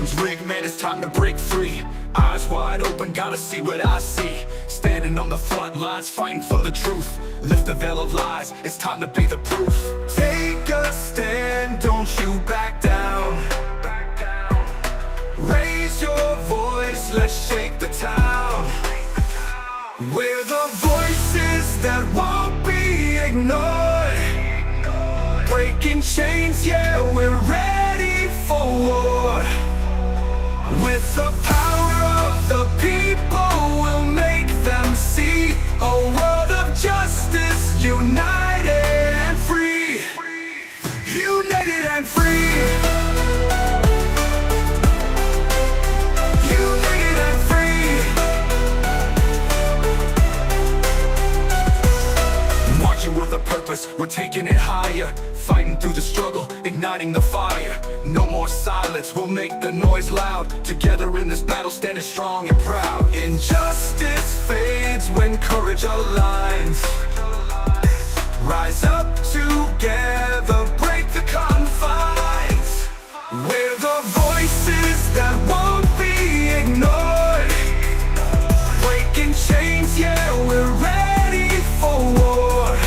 system's rigged, man, it's time to break free. Eyes wide open, gotta see what I see. Standing on the front lines, fighting for the truth. Lift the veil of lies, it's time to be the proof. Take a stand, don't you back down. Raise your voice, let's shake the town. We're the voices that won't be ignored. Breaking chains, yeah, we're ready for war. With the power of the people, we'll make them see a world of justice, united and free. United and free. United and free. Marching with a purpose, we're taking it higher. Fighting through the struggle, igniting the fire. No more silence, we'll make the noise loud. Together in this battle, standing strong and proud. Injustice fades when courage aligns. Rise up together, break the confines. We're the voices that won't be ignored. Breaking chains, yeah, we're ready for war.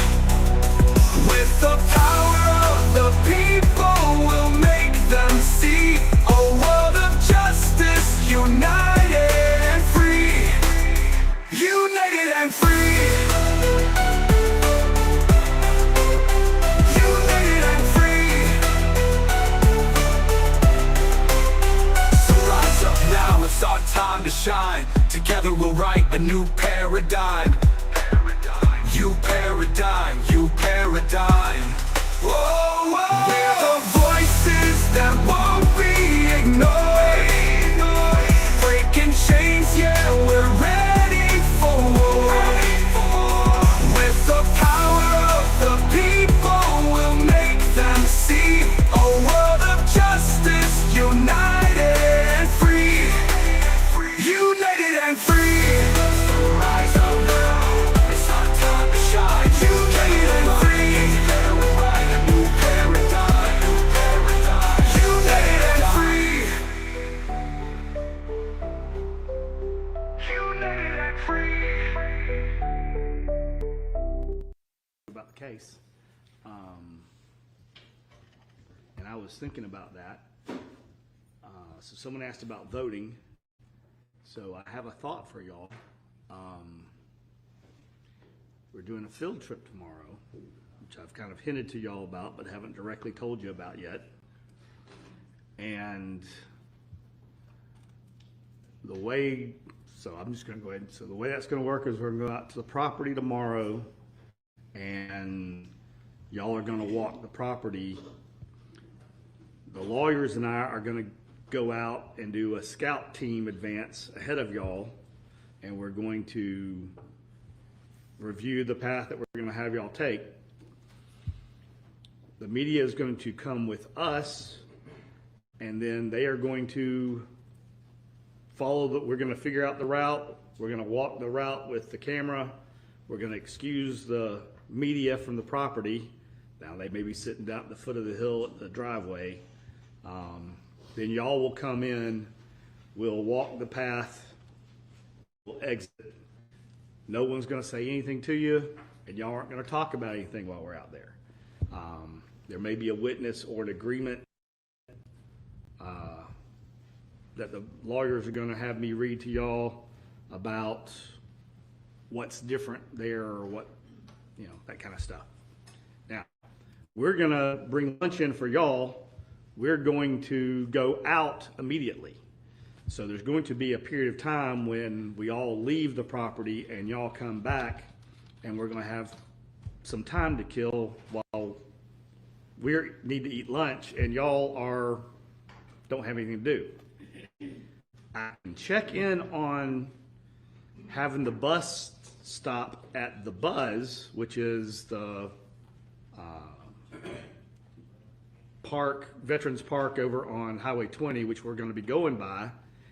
With the power of the people, we'll make them see a world of justice, united and free. United and free. United and free. So rise up now, it's our time to shine. Together we'll write a new paradigm. You paradigm, you paradigm. Whoa, whoa. We're the voices that won't be ignored. Breaking chains, yeah, we're ready for war. With the power of the people, we'll make them see a world of justice, united and free. United and free. Rise up now, it's our time to shine. United and free. We'll write a new paradigm, new paradigm. United and free. United and free. About the case, and I was thinking about that. So someone asked about voting. So I have a thought for y'all. We're doing a field trip tomorrow, which I've kind of hinted to y'all about, but haven't directly told you about yet. And the way, so I'm just going to go ahead. So the way that's going to work is we're going to go out to the property tomorrow, and y'all are going to walk the property. The lawyers and I are going to go out and do a scout team advance ahead of y'all, and we're going to review the path that we're going to have y'all take. The media is going to come with us, and then they are going to follow we're going to figure out the route. We're going to walk the route with the camera. We're going to excuse the media from the property. Now they may be sitting down at the foot of the hill at the driveway. Then y'all will come in, we'll walk the path, we'll exit. No one's going to say anything to you, and y'all aren't going to talk about anything while we're out there. There may be a witness or an agreement that the lawyers are going to have me read to y'all about what's different there or what, that kind of stuff. Now, we're going to bring lunch in for y'all. We're going to go out immediately. So there's going to be a period of time when we all leave the property and y'all come back, and we're going to have some time to kill while we need to eat lunch and y'all don't have anything to do. I can check in on having the bus stop at the Buzz, which is the Veterans Park over on Highway 20, which we're going to be going by,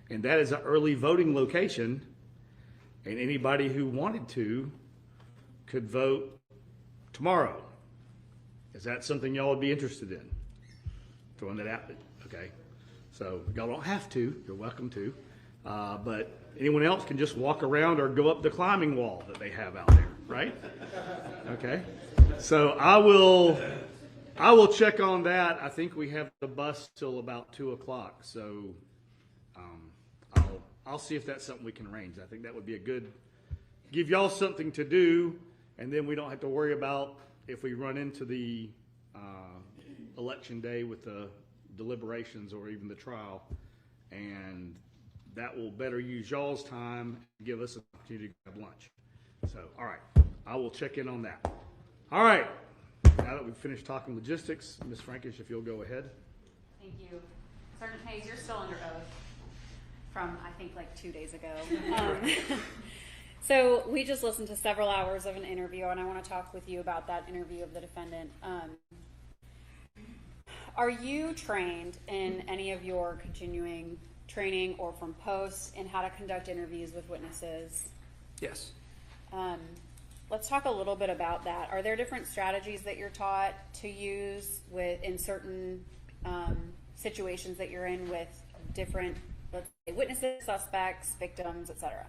and that is an early voting location, and anybody who wanted to could vote tomorrow. Is that something y'all would be interested in? Throwing that out, okay. So y'all don't have to. You're welcome to. But anyone else can just walk around or go up the climbing wall that they have out there, right? Okay. So I will check on that. I think we have the bus till about 2:00. So I'll see if that's something we can arrange. I think that would be a good, give y'all something to do, and then we don't have to worry about if we run into the election day with the deliberations or even the trial, and that will better use y'all's time and give us an opportunity to grab lunch. So, all right, I will check in on that. All right, now that we've finished talking logistics, Ms. Frankish, if you'll go ahead. Thank you. Sergeant Hayes, you're still under oath from, I think, like 2 days ago. So we just listened to several hours of an interview, and I want to talk with you about that interview of the defendant. Are you trained in any of your continuing training or from posts in how to conduct interviews with witnesses? Yes. Let's talk a little bit about that. Are there different strategies that you're taught to use in certain situations that you're in with different, let's say, witnesses, suspects, victims, etc.?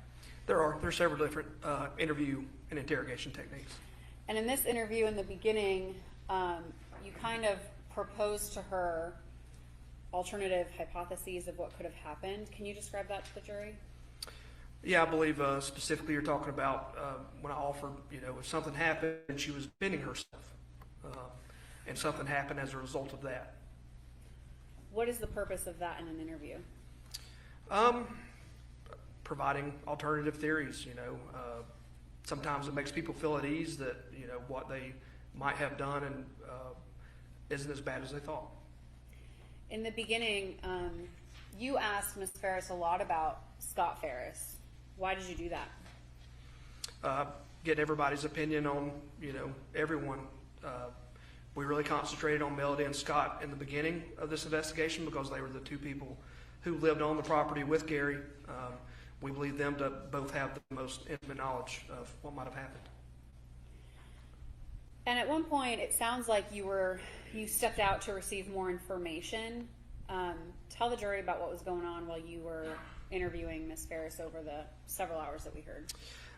There are several different interview and interrogation techniques. And in this interview in the beginning, you kind of proposed to her alternative hypotheses of what could have happened. Can you describe that to the jury? Yeah, I believe specifically you're talking about when I offered, if something happened and she was defending herself, and something happened as a result of that. What is the purpose of that in an interview? Providing alternative theories, sometimes it makes people feel at ease that, what they might have done and isn't as bad as they thought. In the beginning, you asked Ms. Farris a lot about Scott Farris. Why did you do that? Getting everybody's opinion on, everyone. We really concentrated on Melody and Scott in the beginning of this investigation because they were the two people who lived on the property with Gary. We believe them to both have the most intimate knowledge of what might have happened. And at one point, it sounds like you stepped out to receive more information. Tell the jury about what was going on while you were interviewing Ms. Farris over the several hours that we heard.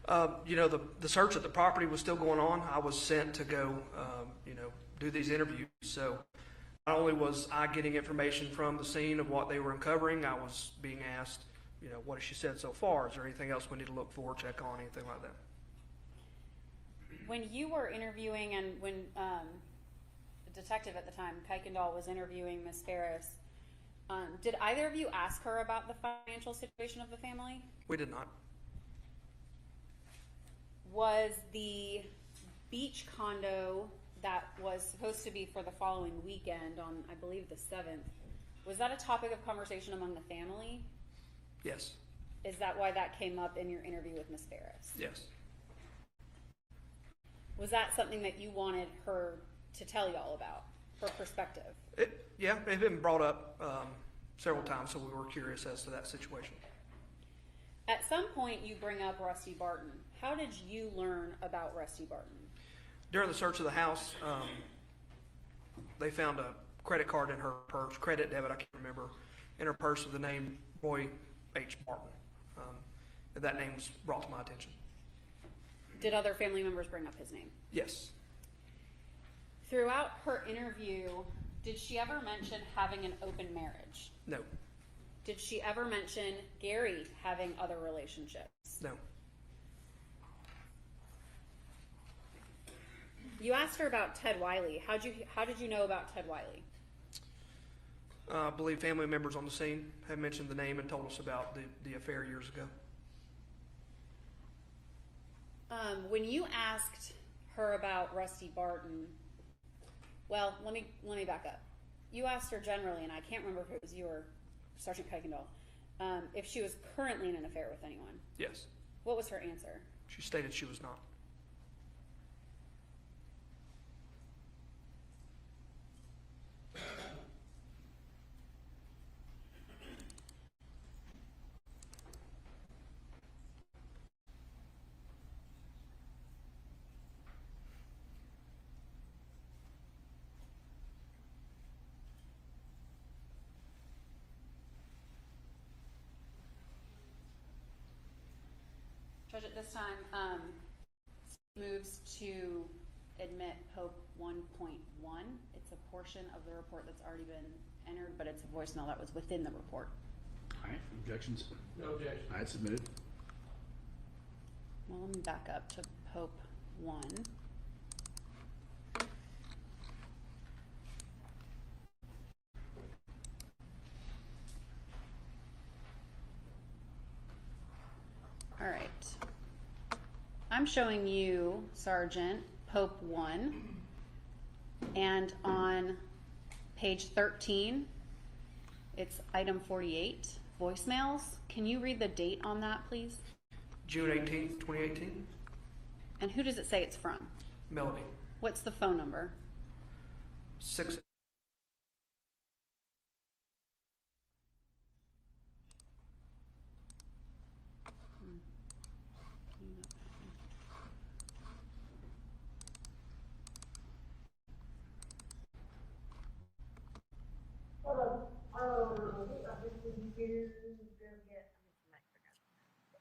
The search at the property was still going on. I was sent to go, do these interviews. So not only was I getting information from the scene of what they were uncovering, I was being asked, what has she said so far? Is there anything else we need to look for, check on, anything like that? When you were interviewing and when the detective at the time, Kuykendall, was interviewing Ms. Farris, did either of you ask her about the financial situation of the family? We did not. Was the beach condo that was supposed to be for the following weekend on, I believe, the 7th, was that a topic of conversation among the family? Yes. Is that why that came up in your interview with Ms. Farris? Yes. Was that something that you wanted her to tell y'all about, her perspective? It had been brought up several times, so we were curious as to that situation. At some point, you bring up Rusty Barton. How did you learn about Rusty Barton? During the search of the house, they found a credit card in her purse, credit, debit, I can't remember, in her purse with the name Roy H. Barton. And that name was brought to my attention. Did other family members bring up his name? Yes. Throughout her interview, did she ever mention having an open marriage? No. Did she ever mention Gary having other relationships? No. You asked her about Ted Wiley. How did you know about Ted Wiley? I believe family members on the scene have mentioned the name and told us about the affair years ago. When you asked her about Rusty Barton, well, let me back up. You asked her generally, and I can't remember if it was you or Sergeant Kuykendall, if she was currently in an affair with anyone. Yes. What was her answer? She stated she was not. Judge, at this time, moves to admit Pope 1.1. It's a portion of the report that's already been entered, but it's a voicemail that was within the report. All right, objections? No objection. All right, submitted. Well, let me back up to Pope 1. All right. I'm showing you, Sergeant, Pope 1, and on page 13, it's item 48, voicemails. Can you read the date on that, please? June 18th, 2018. And who does it say it's from? Melody. What's the phone number? 6.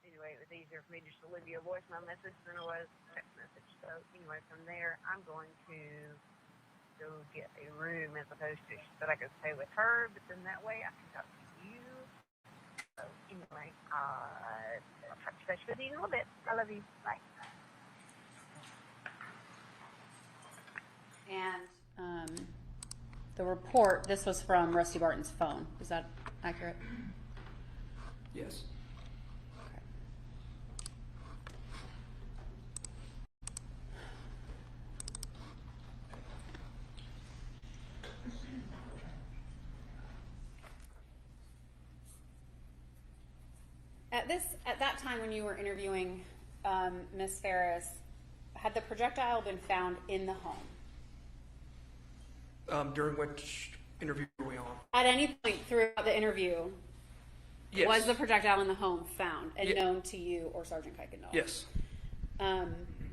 Anyway, it was easier for me just to leave you a voicemail message than it was a text message. So anyway, from there, I'm going to go get a room as opposed to that I could stay with her, but then that way I can talk to you. So anyway, I'll touch base with you in a little bit. I love you. Bye. And the report, this was from Rusty Barton's phone. Is that accurate? Yes. Okay. At that time when you were interviewing Ms. Farris, had the projectile been found in the home? During which interview were we on? At any point throughout the interview, Yes. was the projectile in the home found and Ye- known to you or Sergeant Kuykendall? Yes.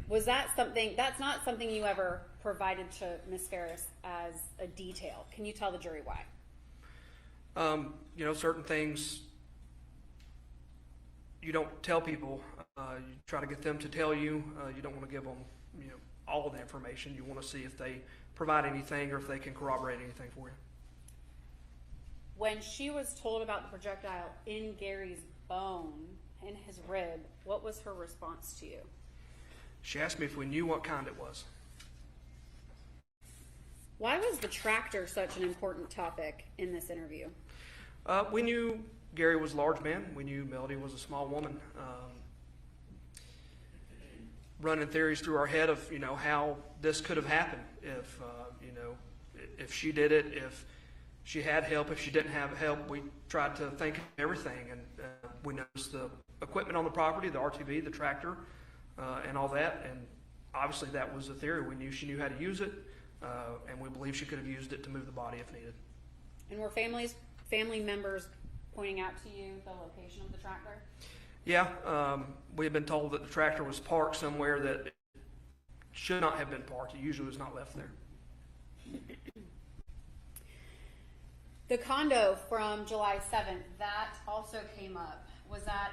Was that something, that's not something you ever provided to Ms. Farris as a detail. Can you tell the jury why? You know, certain things you don't tell people. You try to get them to tell you. You don't want to give them, you know, all of the information. You want to see if they provide anything or if they can corroborate anything for you. When she was told about the projectile in Gary's bone, in his rib, what was her response to you? She asked me if we knew what kind it was. Why was the tractor such an important topic in this interview? We knew Gary was a large man. We knew Melody was a small woman. Running theories through our head of, you know, how this could have happened if, you know, if she did it, if she had help, if she didn't have help. We tried to think of everything, and we noticed the equipment on the property, the RTV, the tractor, and all that, and obviously that was the theory. We knew she knew how to use it, and we believe she could have used it to move the body if needed. And were family members pointing out to you the location of the tractor? Yeah, we had been told that the tractor was parked somewhere that it should not have been parked. It usually was not left there. The condo from July 7th, that also came up. Was that,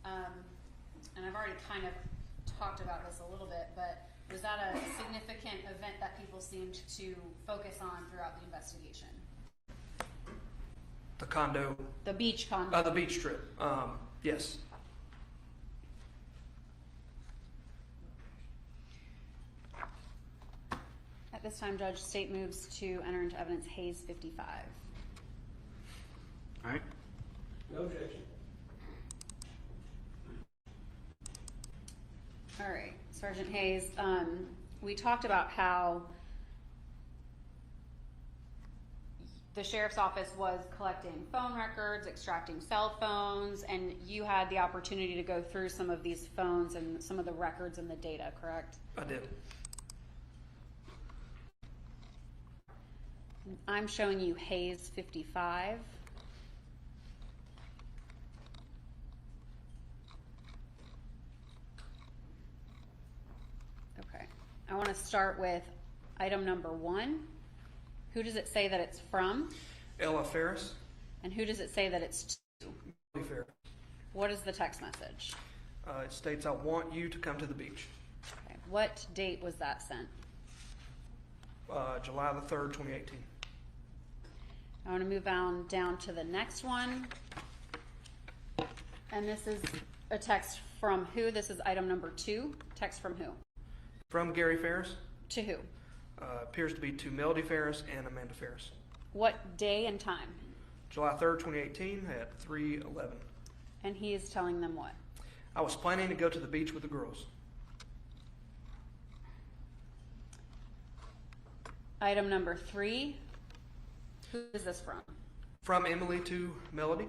and I've already kind of talked about this a little bit, but was that a significant event that people seemed to focus on throughout the investigation? The condo, The beach condo. the beach trip, yes. At this time, Judge, state moves to enter into evidence Hayes 55. All right, No objection. All right, Sergeant Hayes, we talked about how the sheriff's office was collecting phone records, extracting cell phones, and you had the opportunity to go through some of these phones and some of the records and the data, correct? I did. I'm showing you Hayes 55. Okay, I want to start with item number 1. Who does it say that it's from? Ella Farris, And who does it say that it's to? Melody Farris. What is the text message? It states, "I want you to come to the beach." Okay. What date was that sent? July the 3rd, 2018. I want to move on down to the next one. And this is a text from who? This is item number 2. Text from who? From Gary Farris. To who? Appears to be to Melody Farris and Amanda Farris. What day and time? July 3rd, 2018 at 3:11. And he is telling them what? I was planning to go to the beach with the girls. Item number 3. Who is this from? From Emily to Melody.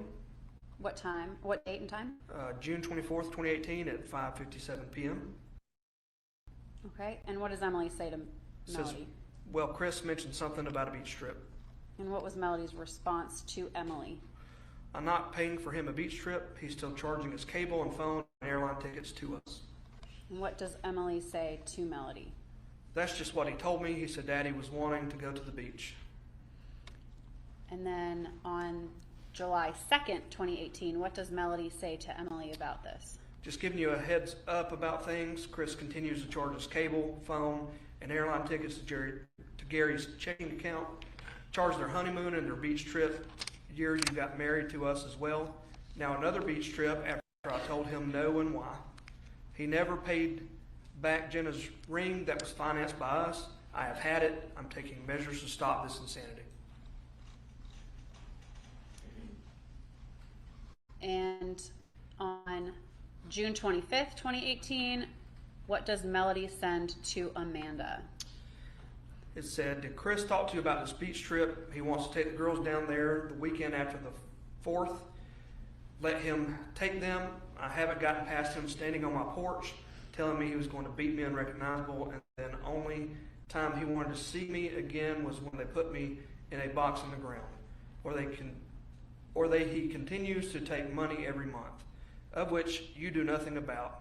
What time? What date and time? June 24th, 2018 at 5:57 p.m. Okay. And what does Emily say to Says, Melody? well, Chris mentioned something about a beach trip. And what was Melody's response to Emily? I'm not paying for him a beach trip. He's still charging his cable and phone and airline tickets to us. And what does Emily say to Melody? That's just what he told me. He said Daddy was wanting to go to the beach. And then on July 2nd, 2018, what does Melody say to Emily about this? Just giving you a heads up about things. Chris continues to charge his cable, phone, and airline tickets to Gary's checking account. Charged their honeymoon and their beach trip year you got married to us as well. Now another beach trip after I told him no and why. He never paid back Jenna's ring that was financed by us. I have had it. I'm taking measures to stop this insanity. And on June 25th, 2018, what does Melody send to Amanda? It said, did Chris talk to you about this beach trip? He wants to take the girls down there the weekend after the 4th. Let him take them. I haven't gotten past him standing on my porch telling me he was going to beat me unrecognizable, and then only time he wanted to see me again was when they put me in a box on the ground. He continues to take money every month, of which you do nothing about.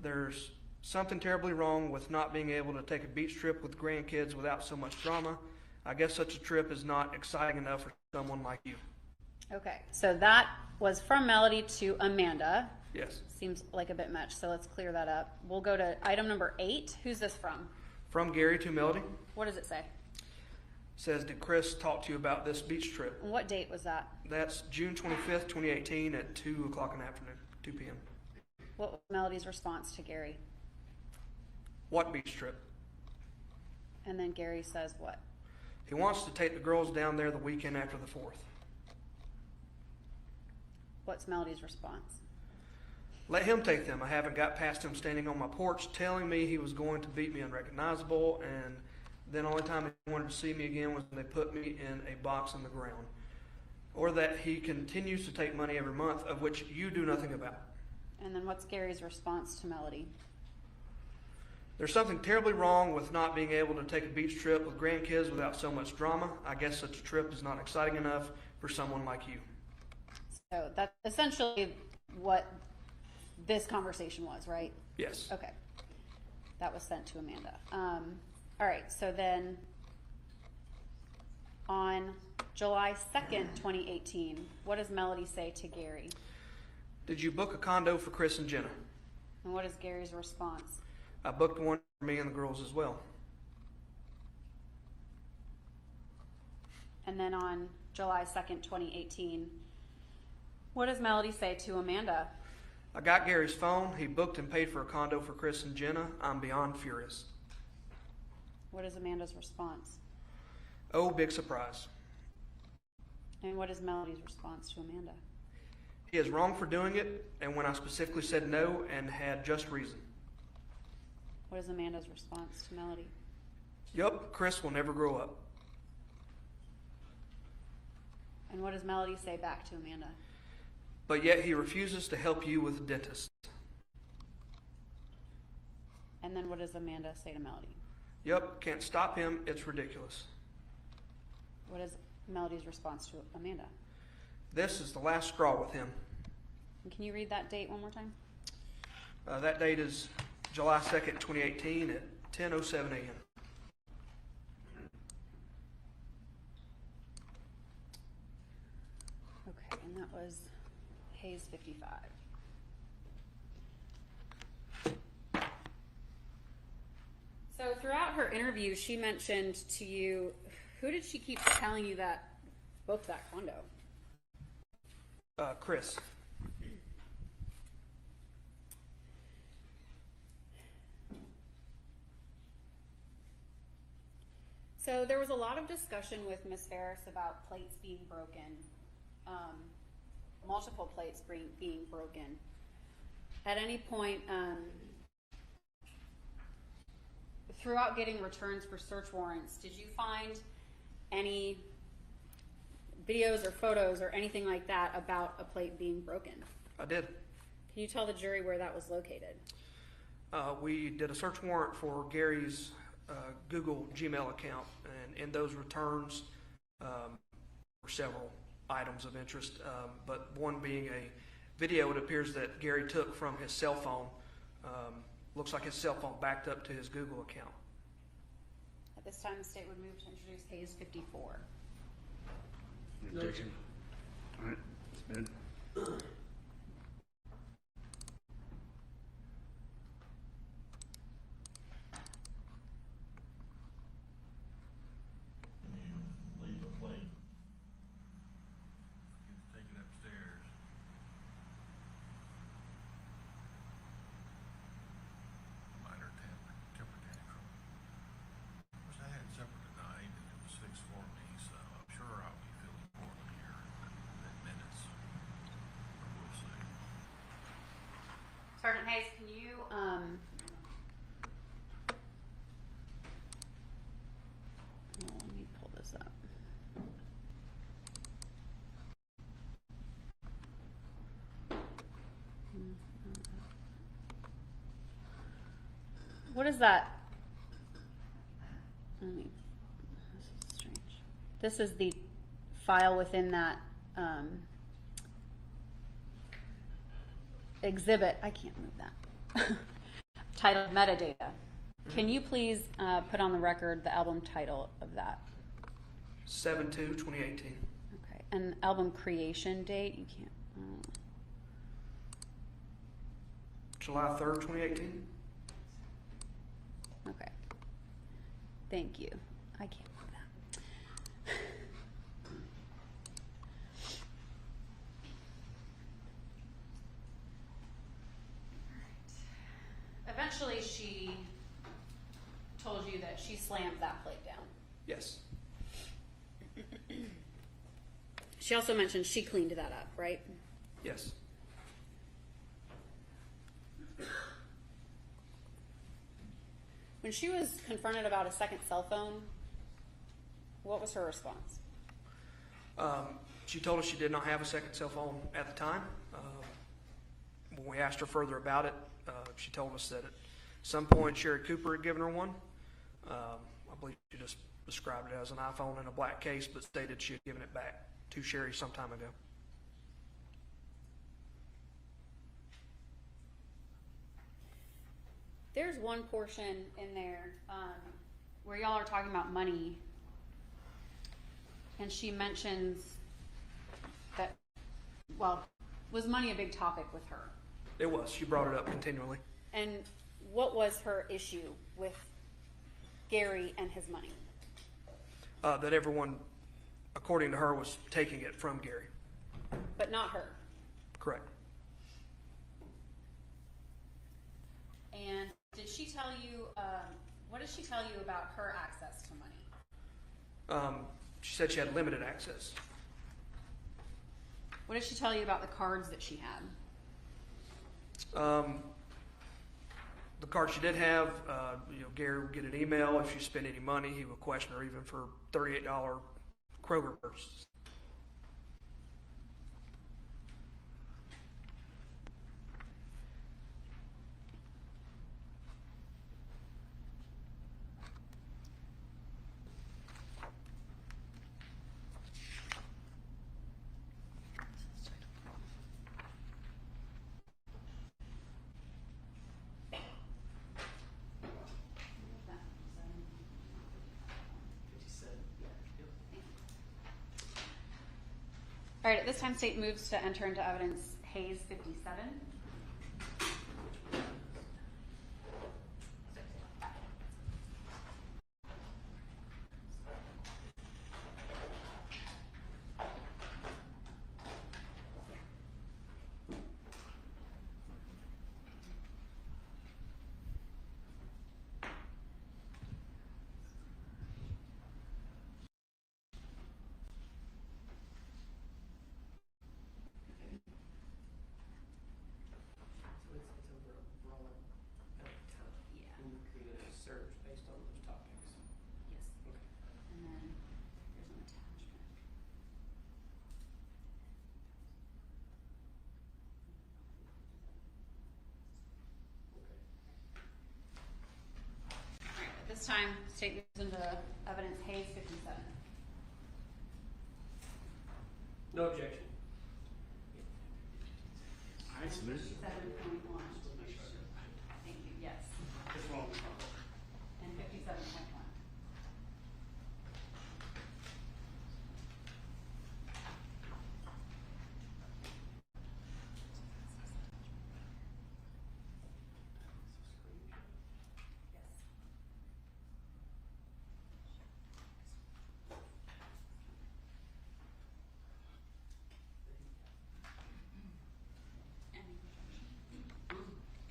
There's something terribly wrong with not being able to take a beach trip with grandkids without so much drama. I guess such a trip is not exciting enough for someone like you. Okay, so that was from Melody to Amanda. Yes. Seems like a bit much, so let's clear that up. We'll go to item number 8. Who's this from? From Gary to Melody. What does it say? Says, did Chris talk to you about this beach trip? And what date was that? That's June 25th, 2018 at 2 o'clock in the afternoon, 2 p.m. What was Melody's response to Gary? What beach trip? And then Gary says what? He wants to take the girls down there the weekend after the 4th. What's Melody's response? Let him take them. I haven't got past him standing on my porch telling me he was going to beat me unrecognizable, and then the only time he wanted to see me again was when they put me in a box on the ground. Or that he continues to take money every month, of which you do nothing about. And then what's Gary's response to Melody? There's something terribly wrong with not being able to take a beach trip with grandkids without so much drama. I guess such a trip is not exciting enough for someone like you. So that's essentially what this conversation was, right? Yes. Okay. That was sent to Amanda. All right, so then on July 2nd, 2018, what does Melody say to Gary? Did you book a condo for Chris and Jenna? And what is Gary's response? I booked one for me and the girls as well. And then on July 2nd, 2018, what does Melody say to Amanda? I got Gary's phone. He booked and paid for a condo for Chris and Jenna. I'm beyond furious. What is Amanda's response? Oh, big surprise. And what is Melody's response to Amanda? He is wrong for doing it, and when I specifically said no and had just reason. What is Amanda's response to Melody? Yup, Chris will never grow up. And what does Melody say back to Amanda? But yet he refuses to help you with the dentist. And then what does Amanda say to Melody? Yup, can't stop him. It's ridiculous. What is Melody's response to Amanda? This is the last straw with him. And can you read that date one more time? That date is July 2nd, 2018 at 10:07 a.m. Okay, and that was Hayes 55. throughout her interview, she mentioned to you, who did she keep telling you that booked that condo? Chris. So there was a lot of discussion with Ms. Farris about plates being broken, multiple plates being broken. At any point, throughout getting returns for search warrants, did you find any videos or photos or anything like that about a plate being broken? I did. Can you tell the jury where that was located? We did a search warrant for Gary's Google Gmail account, and in those returns were several items of interest, but one being a video it appears that Gary took from his cell phone. Looks like his cell phone backed up to his Google account. At this time, the state would move to introduce Hayes 54. Objection. All right, it's been. Leave a plate. Take it upstairs. Minor temper tantrum. Of course, I had supper tonight, and it was 6:40, so I'm sure I'll be feeling poorly here in minutes. But we'll see. Sergeant Hayes, can you, let me pull this up. What is that? This is strange. This is the file within that, exhibit. I can't move that. Titled metadata. Can you please put on the record the album title of that? 7/2/2018. Okay, and album creation date. You can't. July 3rd, 2018. Okay. Thank you. I can't move that. Eventually, she told you that she slammed that plate down. Yes. She also mentioned she cleaned that up, right? Yes. When she was confronted about a second cell phone, what was her response? She told us she did not have a second cell phone at the time. When we asked her further about it, she told us that at some point Sherry Cooper had given her one. I believe she just described it as an iPhone in a black case, but stated she had given it back to Sherry some time ago. There's one portion in there where y'all are talking about money, and she mentions that, well, was money a big topic with her? It was. She brought it up continually. And what was her issue with Gary and his money? That everyone, according to her, was taking it from Gary. But not her. Correct. And did she tell you, what did she tell you about her access to money? She said she had limited access. What did she tell you about the cards that she had? The card she did have, Gary would get an email if she spent any money. He would question her even for $38 Kroger purchases. All right, at this time, state moves to enter into evidence Hayes 57. search based on those topics. Yes. Okay. And then here's an attachment. All right, at this time, state moves into evidence Hayes 57. No objection. I submitted. 57.1. Thank you, yes. What's wrong? And 57.1.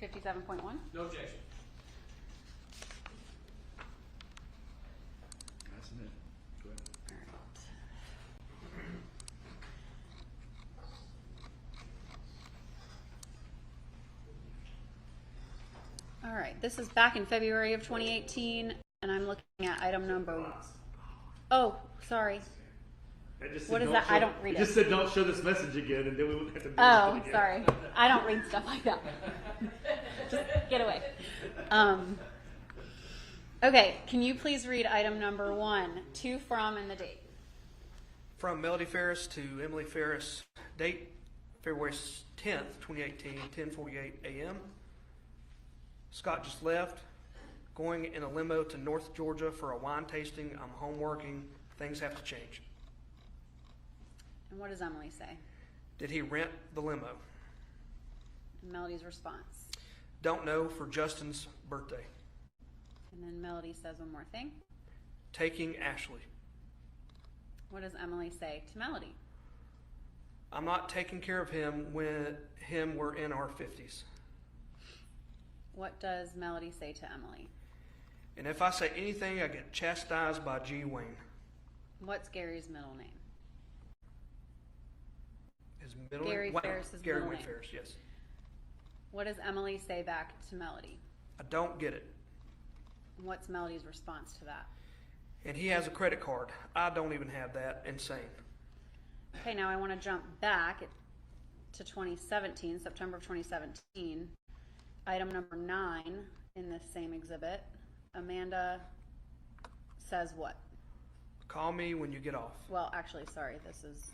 Yes. 57.1. No objection. I submitted. Go ahead. All right, this is back in February of 2018, and I'm looking at item number. Oh, sorry. It just said What is don't that? show- I don't read It it. just said don't show this message again, and then we wouldn't have to do Oh, it again. sorry. I don't read stuff like that. Just get away. Okay, can you please read item number 1, to, from, and the date? From Melody Farris to Emily Farris, date February 10th, 2018, 10:48 a.m. Scott just left, going in a limo to North Georgia for a wine tasting. I'm home working. Things have to change. And what does Emily say? Did he rent the limo? Melody's response. Don't know, for Justin's birthday. And then Melody says one more thing. Taking Ashley. What does Emily say to Melody? I'm not taking care of him when we're in our 50s. What does Melody say to Emily? And if I say anything, I get chastised by G. Wayne. What's Gary's middle name? His middle Gary name? Wayne. Farris's Gary middle Wayne name. Farris, yes. What does Emily say back to Melody? I don't get it. What's Melody's response to that? And he has a credit card. I don't even have that. Insane. Okay, now I want to jump back to 2017, September of 2017. Item number 9 in this same exhibit. Amanda says what? Call me when you get off. Well, actually, sorry, this is,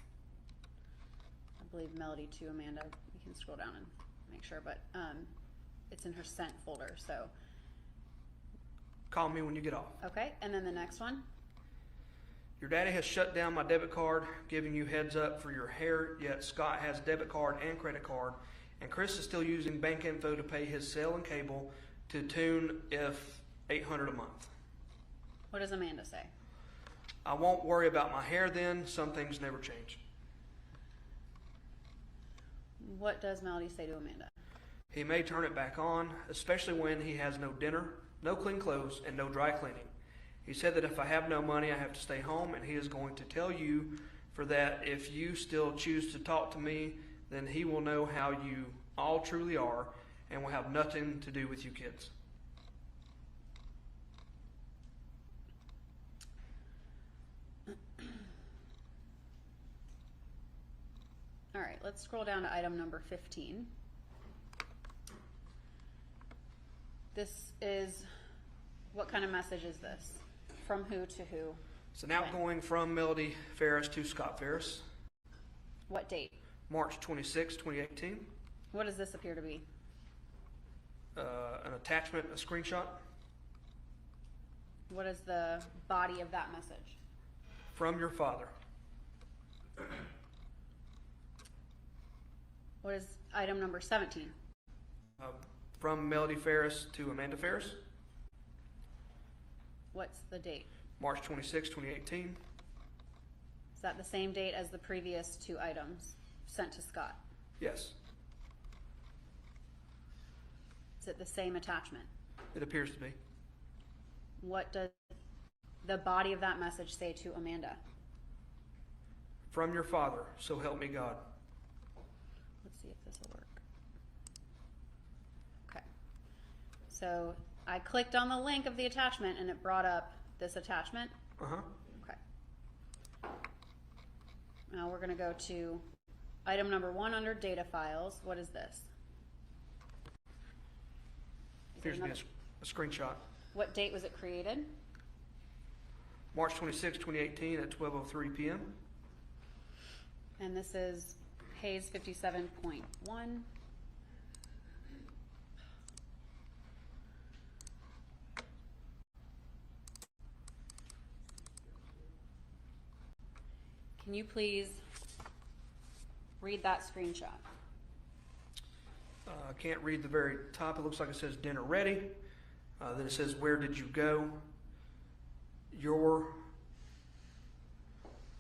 I believe, Melody to Amanda. You can scroll down and make sure, but it's in her sent folder, so. Call me when you get off. Okay, and then the next one. Your daddy has shut down my debit card, giving you heads up for your hair, yet Scott has debit card and credit card, and Chris is still using bank info to pay his cell and cable to tune if $800 a month. What does Amanda say? I won't worry about my hair then. Some things never change. What does Melody say to Amanda? He may turn it back on, especially when he has no dinner, no clean clothes, and no dry cleaning. He said that if I have no money, I have to stay home, and he is going to tell you for that if you still choose to talk to me, then he will know how you all truly are and will have nothing to do with you kids. All right, let's scroll down to item number 15. This is, what kind of message is this? From who to who? It's an outgoing from Melody Farris to Scott Farris, What date? March 26, 2018. What does this appear to be? An attachment, a screenshot What is the body of that message? from your father. What is item number 17? From Melody Farris to Amanda Farris, What's the date? March 26, 2018. Is that the same date as the previous 2 items sent to Scott? Yes, Is it the same attachment? it appears to be. What does the body of that message say to Amanda? From your father, so help me God. Let's see if this will work. Okay. So I clicked on the link of the attachment and it brought up this attachment. Uh-huh. Okay. Now we're gonna go to item number 1 under data files. What is this? Appears to be a screenshot. What date was it created? March 26, 2018 at 12:03 p.m. And this is Hayes 57.1. Can you please read that screenshot? I can't read the very top. It looks like it says dinner ready. Then it says, where did you go? I'm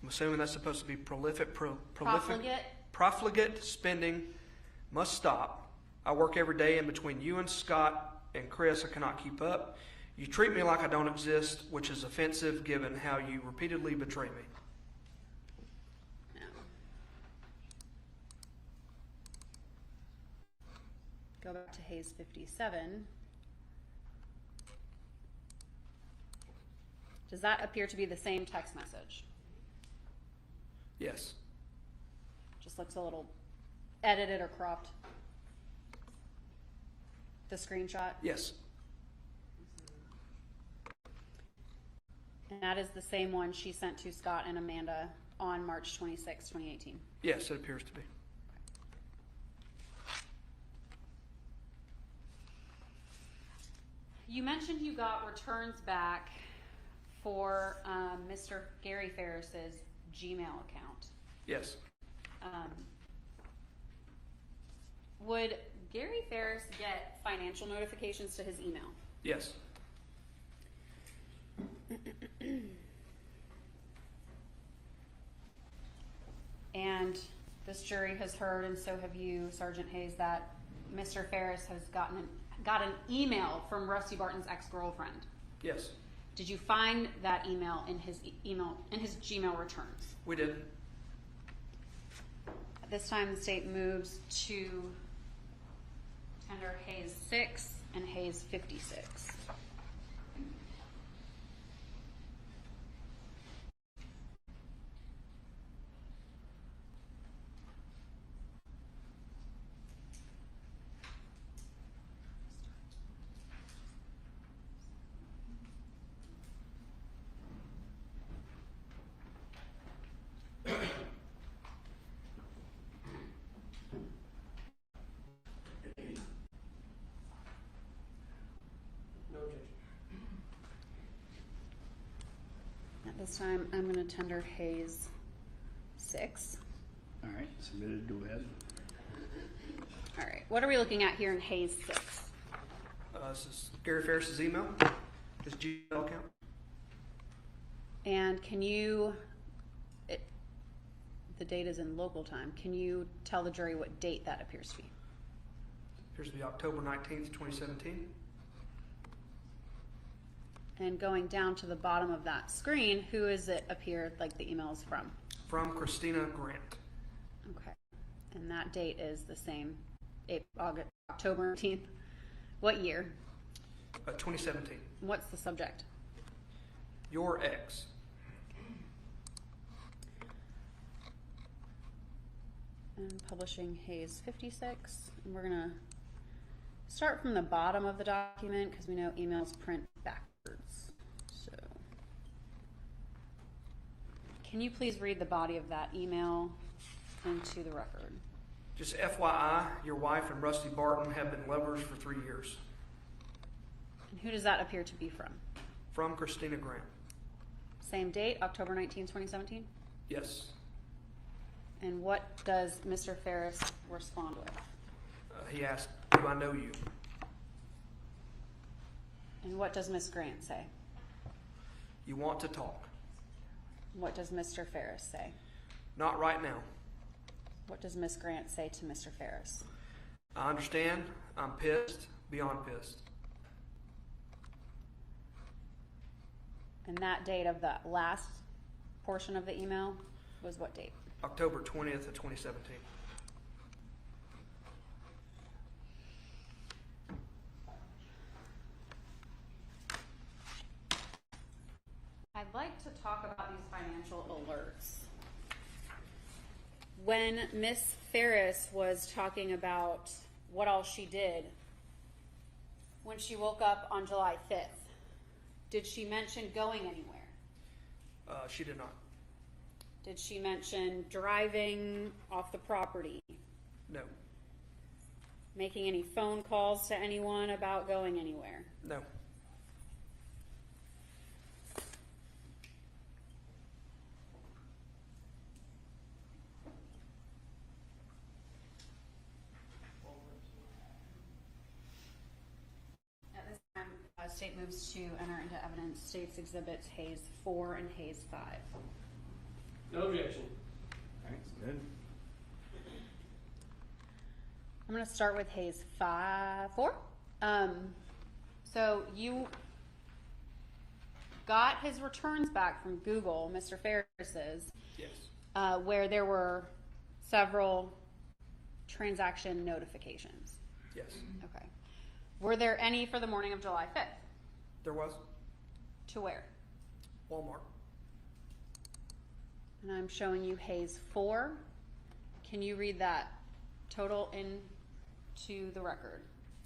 assuming that's supposed to be prolific. Profligate spending must stop. I work every day in between you and Scott and Chris. I cannot keep up. You treat me like I don't exist, which is offensive given how you repeatedly betray me. No. Go back to Hayes 57. Does that appear to be the same text message? Yes. Just looks a little edited or cropped. The screenshot? Yes. And that is the same one she sent to Scott and Amanda on March 26, 2018. Yes, it appears to be. You mentioned you got returns back for Mr. Gary Farris's Gmail account. Yes. Would Gary Farris get financial notifications to his email? Yes. And this jury has heard, and so have you, Sergeant Hayes, that Mr. Farris has got an email from Rusty Barton's ex-girlfriend. Yes. Did you find that email in his Gmail returns? We did. At this time, the state moves to tender Hayes 6 and Hayes 56. No objection. At this time, I'm going to tender Hayes 6. All right, submitted, go ahead. All right, what are we looking at here in Hayes 6? This is Gary Farris's email, his Gmail account. And can you, the date is in local time, can you tell the jury what date that appears to be? Appears to be October 19th, 2017. And going down to the bottom of that screen, who is it appeared like the email is from? From Christina Grant. Okay. And that date is the same, October 19th. What year? 2017. What's the subject? Your ex. And publishing Hayes 56. And we're gonna start from the bottom of the document because we know emails print backwards. So, can you please read the body of that email into the record? Just FYI, your wife and Rusty Barton have been lovers for 3 years. And who does that appear to be from? From Christina Grant. Same date, October 19, 2017? Yes. And what does Mr. Farris respond with? He asked, do I know you? And what does Miss Grant say? You want to talk? What does Mr. Farris say? Not right now. What does Miss Grant say to Mr. Farris? I understand. I'm pissed, beyond pissed. And that date of the last portion of the email was what date? October 20th of 2017. talk about these financial alerts. When Miss Farris was talking about what all she did when she woke up on July 5th, did she mention going anywhere? She did not. Did she mention driving off the property? No. Making any phone calls to anyone about going anywhere? No. At this time, state moves to enter into evidence states exhibits Hayes 4 and Hayes 5. No objection. Thanks, good. I'm going to start with Hayes 4. So you got his returns back from Google, Mr. Farris's, Yes. where there were several transaction notifications. Yes. Okay. Were there any for the morning of July 5th? There was. To where? Walmart. And I'm showing you Hayes 4. Can you read that total into the record?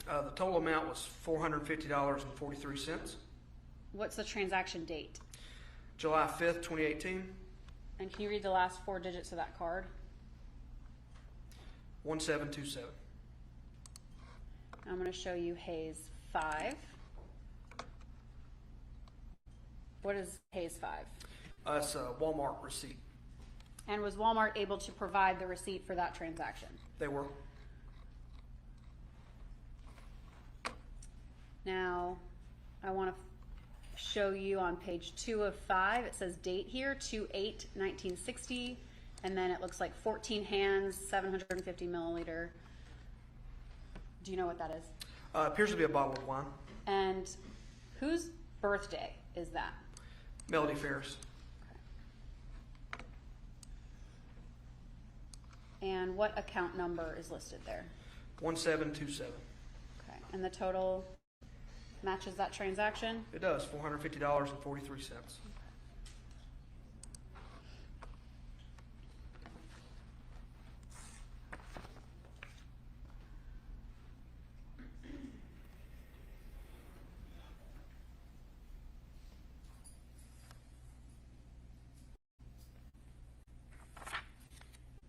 The total amount was $450.43. What's the transaction date? July 5th, 2018. And can you read the last 4 digits of that card? 1727. I'm going to show you Hayes 5. What is Hayes 5? It's a Walmart receipt. And was Walmart able to provide the receipt for that transaction? They were. Now, I want to show you on page 2 of 5. It says date here, 2/8/1960, and then it looks like 14 hands, 750 milliliter. Do you know what that is? Appears to be a bottle of wine. And whose birthday is that? Melody Farris. And what account number is listed there? 1727. Okay, and the total matches that transaction? It does. $450.43.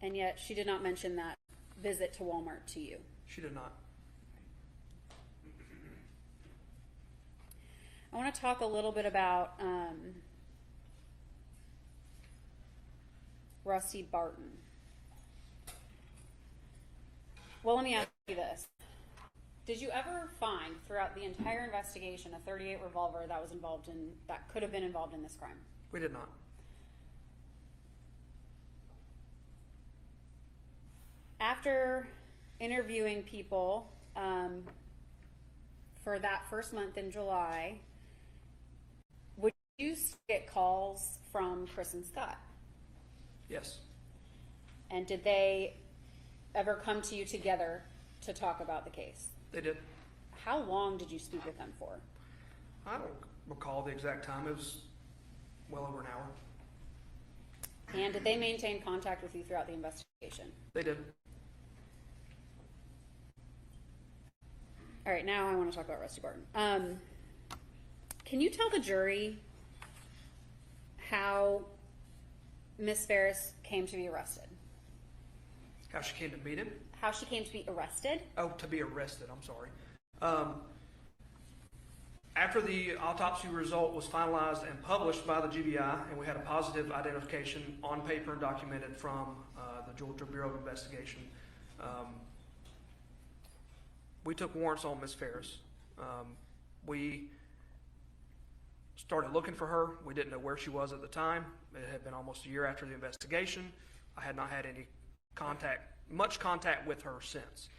And yet she did not mention that visit to Walmart to you. She did not. I want to talk a little bit about Rusty Barton. Well, let me ask you this. Did you ever find throughout the entire investigation a .38 revolver that was involved in, that could have been involved in this crime? We did not. After interviewing people for that first month in July, would you get calls from Chris and Scott? Yes. And did they ever come to you together to talk about the case? They did. How long did you speak with them for? I don't recall the exact time. It was well over an hour. And did they maintain contact with you throughout the investigation? They did. All right, now I want to talk about Rusty Barton. Can you tell the jury how Miss Farris came to be arrested? How she came to meet him? How she came to be arrested? Oh, to be arrested. I'm sorry. After the autopsy result was finalized and published by the GBI, and we had a positive identification on paper and documented from the Georgia Bureau of Investigation, we took warrants on Miss Farris. We started looking for her. We didn't know where she was at the time. It had been almost a year after the investigation. I had not had any much contact with her since.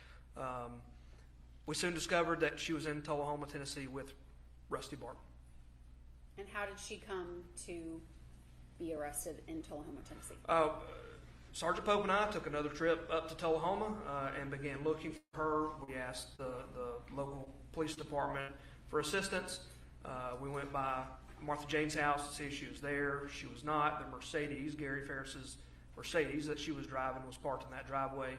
We soon discovered that she was in Tullahoma, Tennessee with Rusty Barton. And how did she come to be arrested in Tullahoma, Tennessee? Sergeant Pope and I took another trip up to Tullahoma and began looking for her. We asked the local police department for assistance. We went by Martha Jane's house to see if she was there. She was not. The Mercedes, Gary Farris's Mercedes that she was driving, was parked in that driveway.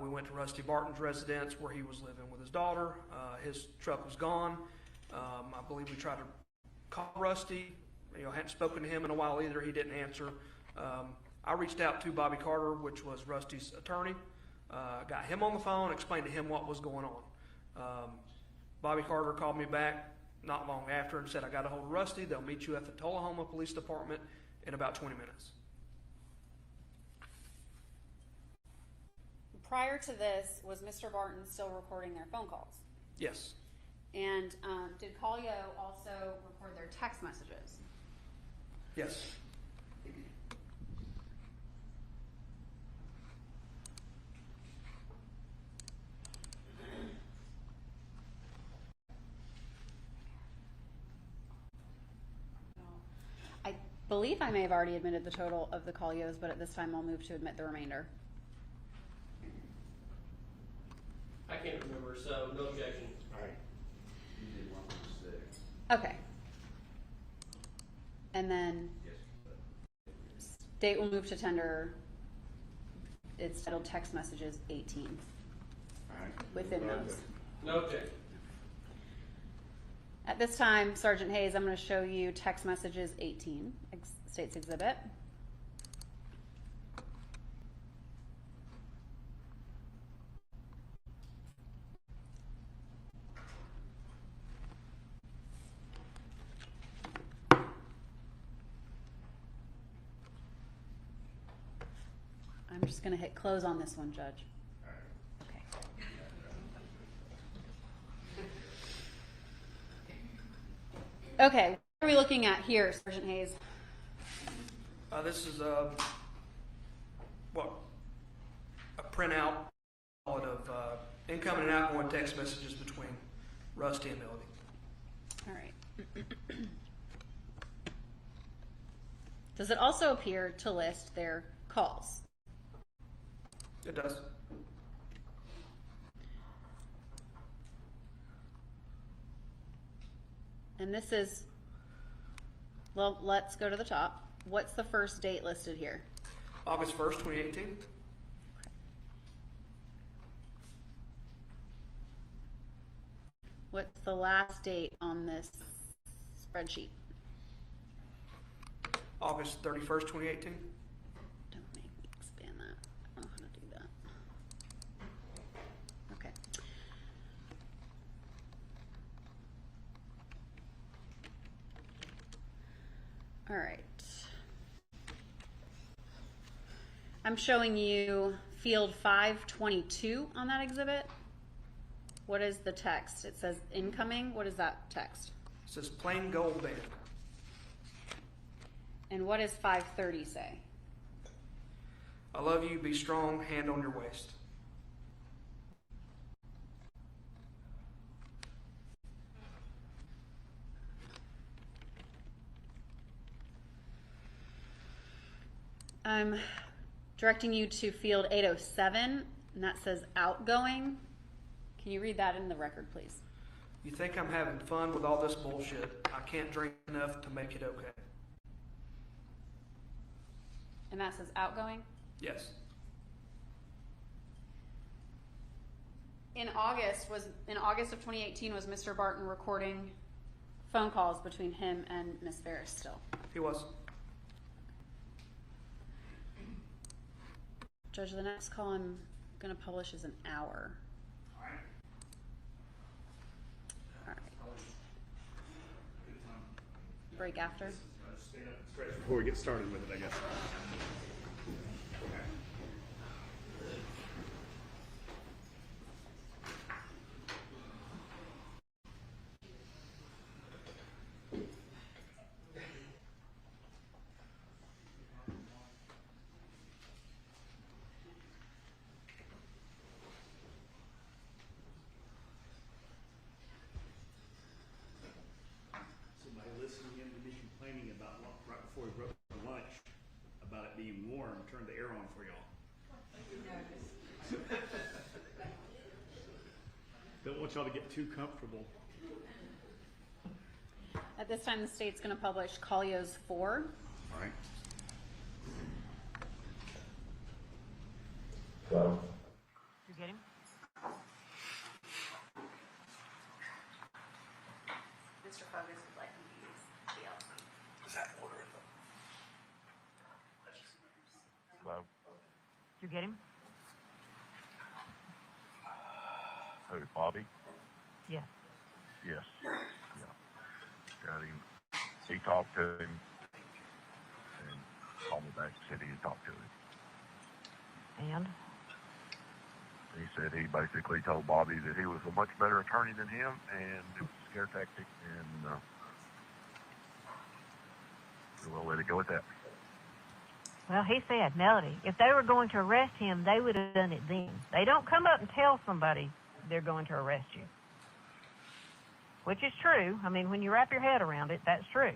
We went to Rusty Barton's residence where he was living with his daughter. His truck was gone. I believe we tried to call Rusty. Hadn't spoken to him in a while either. He didn't answer. I reached out to Bobby Carter, which was Rusty's attorney. Got him on the phone, explained to him what was going on. Bobby Carter called me back not long after and said, I got a hold of Rusty. They'll meet you at the Tullahoma Police Department in about 20 minutes. Prior to this, was Mr. Barton still recording their phone calls? Yes. And did Collier also record their text messages? Yes. I believe I may have already admitted the total of the Colliers, but at this time I'll move to admit the remainder. I can't remember, so no objection. You did 1.6. Okay. And then state will move to tender. It's titled text messages 18 within those. No objection. At this time, Sergeant Hayes, I'm going to show you text messages 18, State's Exhibit. I'm just going to hit close on this one, Judge. Okay. Okay, what are we looking at here, Sergeant Hayes? This is a printout of incoming and outgoing text messages between Rusty and Melody. All right. Does it also appear to list their calls? It does. And this is, well, let's go to the top. What's the first date listed here? August 1st, 2018. What's the last date on this spreadsheet? August 31st, 2018. Don't make me expand that. I don't know how to do that. Okay. All right. I'm showing you field 522 on that exhibit. What is the text? It says incoming. What is that text? It says plain gold band. And what does 530 say? I love you, be strong, hand on your waist. I'm directing you to field 807, and that says outgoing. Can you read that in the record, please? You think I'm having fun with all this bullshit. I can't drink enough to make it okay. And that says outgoing? Yes. In August of 2018, was Mr. Barton recording phone calls between him and Miss Farris still? He was. Judge, the next call I'm going to publish is an hour. All right. Break after? Before we get started with it, I guess. Somebody listening in to me complaining about right before we broke for lunch about it being warm, turned the air on for y'all. Don't want y'all to get too comfortable. At this time, the state's gonna publish Collio's 4. All right. You get him? Mr. Fogus would like me to use the Is that order in Hello? You get him? Who, Bobby? Yes. Yes. Yeah. Got him. He talked to him and called me back and said he had talked to him. And? He said he basically told Bobby that he was a much better attorney than him and it was a scare tactic and we'll let it go at that. Well, he said, Melody, if they were going to arrest him, they would have done it then. They don't come up and tell somebody they're going to arrest you. Which is true. I mean, when you wrap your head around it, that's true.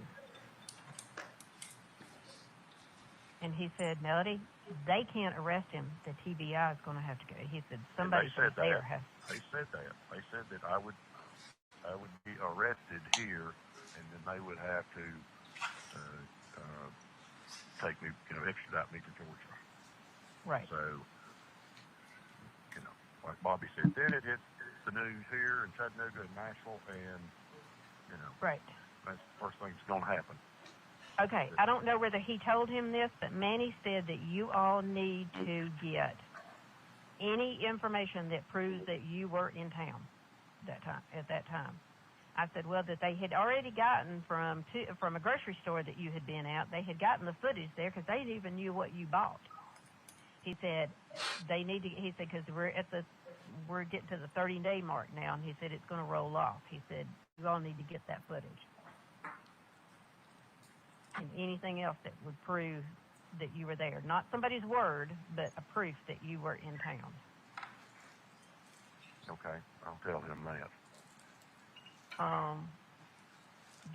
And he said, Melody, they can't arrest him. The TBI is going to have to go. He said, somebody And they said from there that. has. They said that. They said that I would be arrested here, and then they would have to take me, extradite me to Georgia. Right. So, like Bobby said, then it hit the news here in Chattanooga and Nashville, and Right. that's the first thing that's going to happen. Okay, I don't know whether he told him this, but Manny said that you all need to get any information that proves that you were in town at that time. I said, well, that they had already gotten from a grocery store that you had been at. They had gotten the footage there because they even knew what you bought. He said they need to. He said because we're getting to the 30-day mark now, and he said it's going to roll off. He said you all need to get that footage and anything else that would prove that you were there. Not somebody's word, but a proof that you were in town. Okay, I'll tell him that.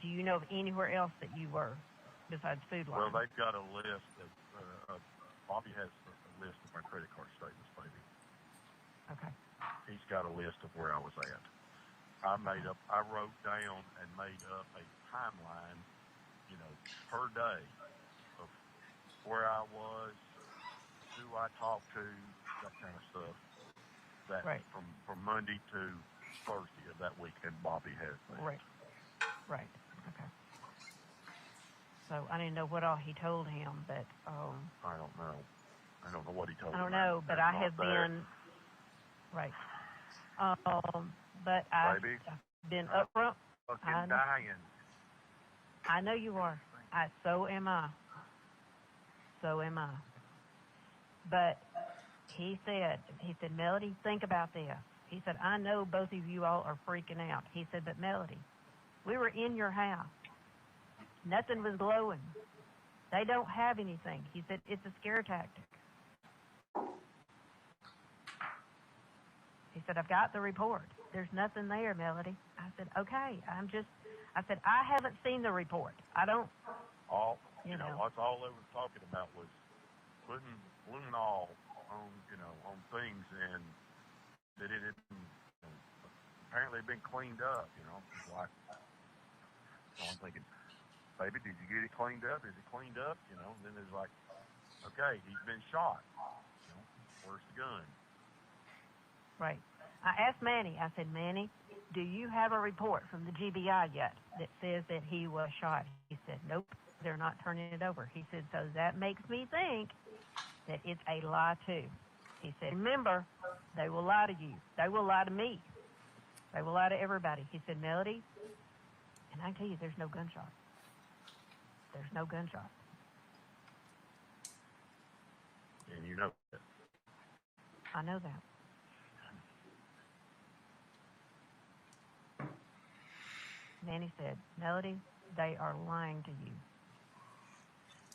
Do you know of anywhere else that you were besides Food Line? Well, they've got a list of Bobby has a list of my credit card statements, baby. Okay. He's got a list of where I was at. I wrote down and made up a timeline, per day of where I was, who I talked to, that kind of stuff. That Right. from Monday to Thursday of that week, and Bobby has that. Right. Right. Okay. So I didn't know what all he told him, but I don't know. I don't know what he told me. I don't know, but I have been right. But I've Baby, been upfront. fucking dying. I know you are. So am I. So am I. But he said, Melody, think about this. He said, I know both of you all are freaking out. He said, but Melody, we were in your house. Nothing was glowing. They don't have anything. He said, it's a scare tactic. He said, I've got the report. There's nothing there, Melody. I said, okay, I said, I haven't seen the report. I don't, That's all they were talking about was putting luminol on, on things, and that it had been, apparently been cleaned up, Like, so I'm thinking, baby, did you get it cleaned up? Is it cleaned up? And then there's like, okay, he's been shot. Where's the gun? right. I asked Manny, I said, Manny, do you have a report from the GBI yet that says that he was shot? He said, nope, they're not turning it over. He said, so that makes me think that it's a lie too. He said, remember, they will lie to you. They will lie to me. They will lie to everybody. He said, Melody, and I tell you, there's no gunshot. There's no gunshot. And you know that. I know that. Manny said, Melody, they are lying to you.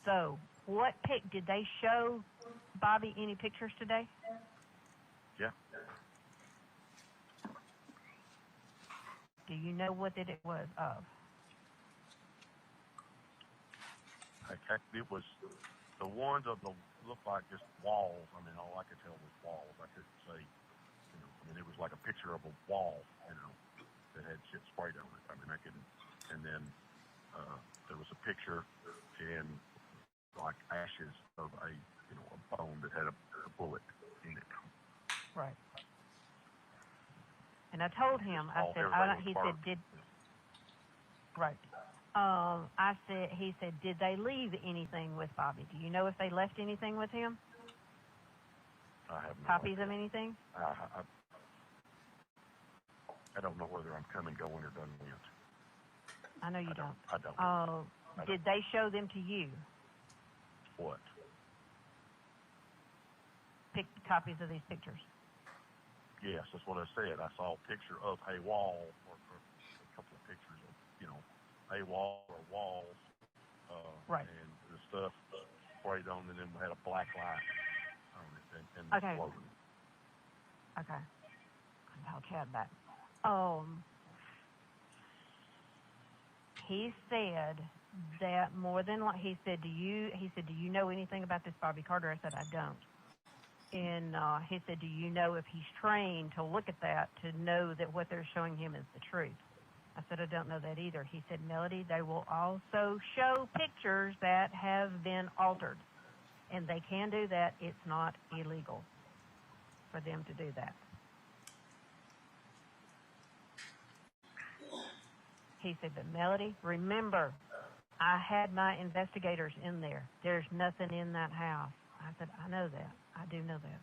So, what did they show Bobby any pictures today? Yeah. Do you know what it was of? It was the ones of the looked like just walls. I mean, all I could tell was walls. I couldn't say, it was like a picture of a wall, that had shit sprayed on it. I mean, I couldn't. And then there was a picture and like ashes of a bone that had a bullet in it. Right. And I told him, I All said, everything he was said, burned. right. He said, did they leave anything with Bobby? Do you know if they left anything with him? I have no Copies idea. of anything? I don't know whether I'm coming, going, or done with. I know you don't. I don't. Did they show them to you? What? Copies of these pictures? Yes, that's what I said. I saw a picture of a wall, or a couple of pictures of, a wall or walls. Right. And the stuff sprayed on, and then we had a black light on it, and Okay. floating. Okay. I'll chat that. He said that more than like he said, do you know anything about this Bobby Carter? I said, I don't. And he said, do you know if he's trained to look at that to know that what they're showing him is the truth? I said, I don't know that either. He said, Melody, they will also show pictures that have been altered. And they can do that. It's not illegal for them to do that. He said, but Melody, remember, I had my investigators in there. There's nothing in that house. I said, I know that. I do know that.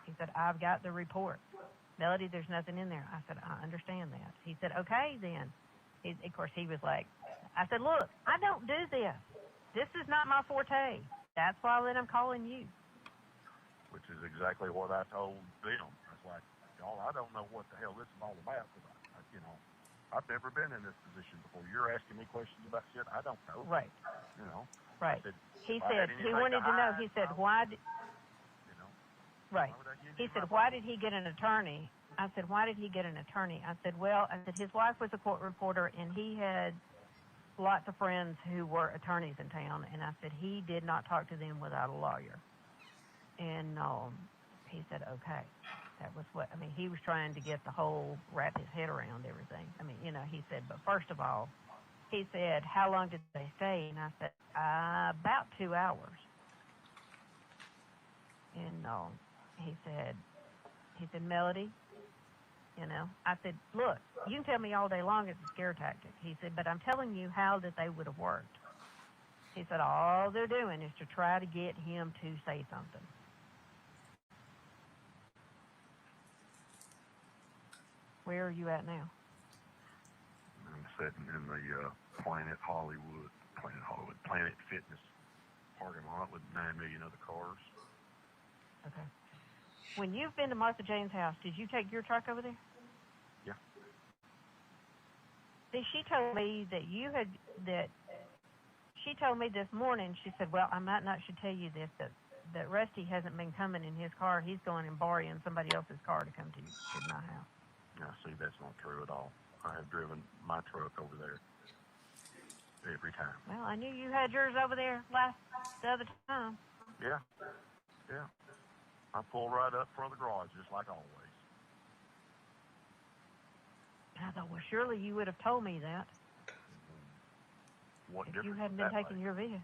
He said, I've got the report. Melody, there's nothing in there. I said, I understand that. He said, okay, then. Of course, he was like, I said, look, I don't do this. This is not my forte. That's why I'm calling you. Which is exactly what I told them. I was like, y'all, I don't know what the hell this is all about. Because I've never been in this position before. You're asking me questions about shit I don't know. Right. Right. Said, he said he wanted to know. He said, why did... Right. He said, why did he get an attorney? I said, why did he get an attorney? I said, his wife was a court reporter, and he had lots of friends who were attorneys in town, and I said, he did not talk to them without a lawyer. And he said, okay. That was he was trying to get wrap his head around everything. He said, but first of all, he said, how long did they stay? And I said, about 2 hours. And he said, Melody, I said, look, you can tell me all day long it's a scare tactic. He said, but I'm telling you how that they would have worked. He said, all they're doing is to try to get him to say something. Where are you at now? I'm sitting in the Planet Fitness parking lot with 9 million other cars. Okay. When you've been to Martha Jane's house, did you take your truck over there? Yeah. See, she told me she told me this morning, she said, well, I might not should tell you this, that Rusty hasn't been coming in his car. He's going and borrowing somebody else's car to come to my house. Now, see, that's not true at all. I have driven my truck over there every time. Well, I knew you had yours over there the other time. Yeah. I pull right up front of the garage, just like always. And I thought, well, surely you would have told me that. What if difference you hadn't would been that taking make? your vehicle.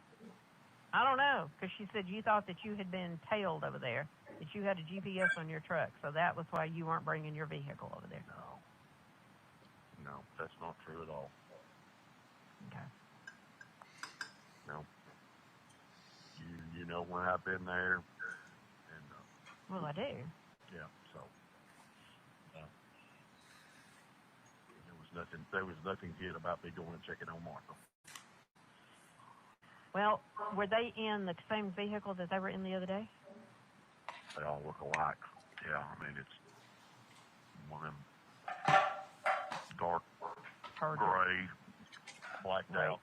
I don't know, because she said you thought that you had been tailed over there, that you had a GPS on your truck, so that was why you weren't bringing your vehicle over there. No, that's not true at all. Okay. No. You know when I've been there, and Well, I do. yeah, so there was nothing good about me going and checking on Martha. Well, were they in the same vehicle that they were in the other day? They all look alike. Yeah, it's one of them dark gray, blacked out,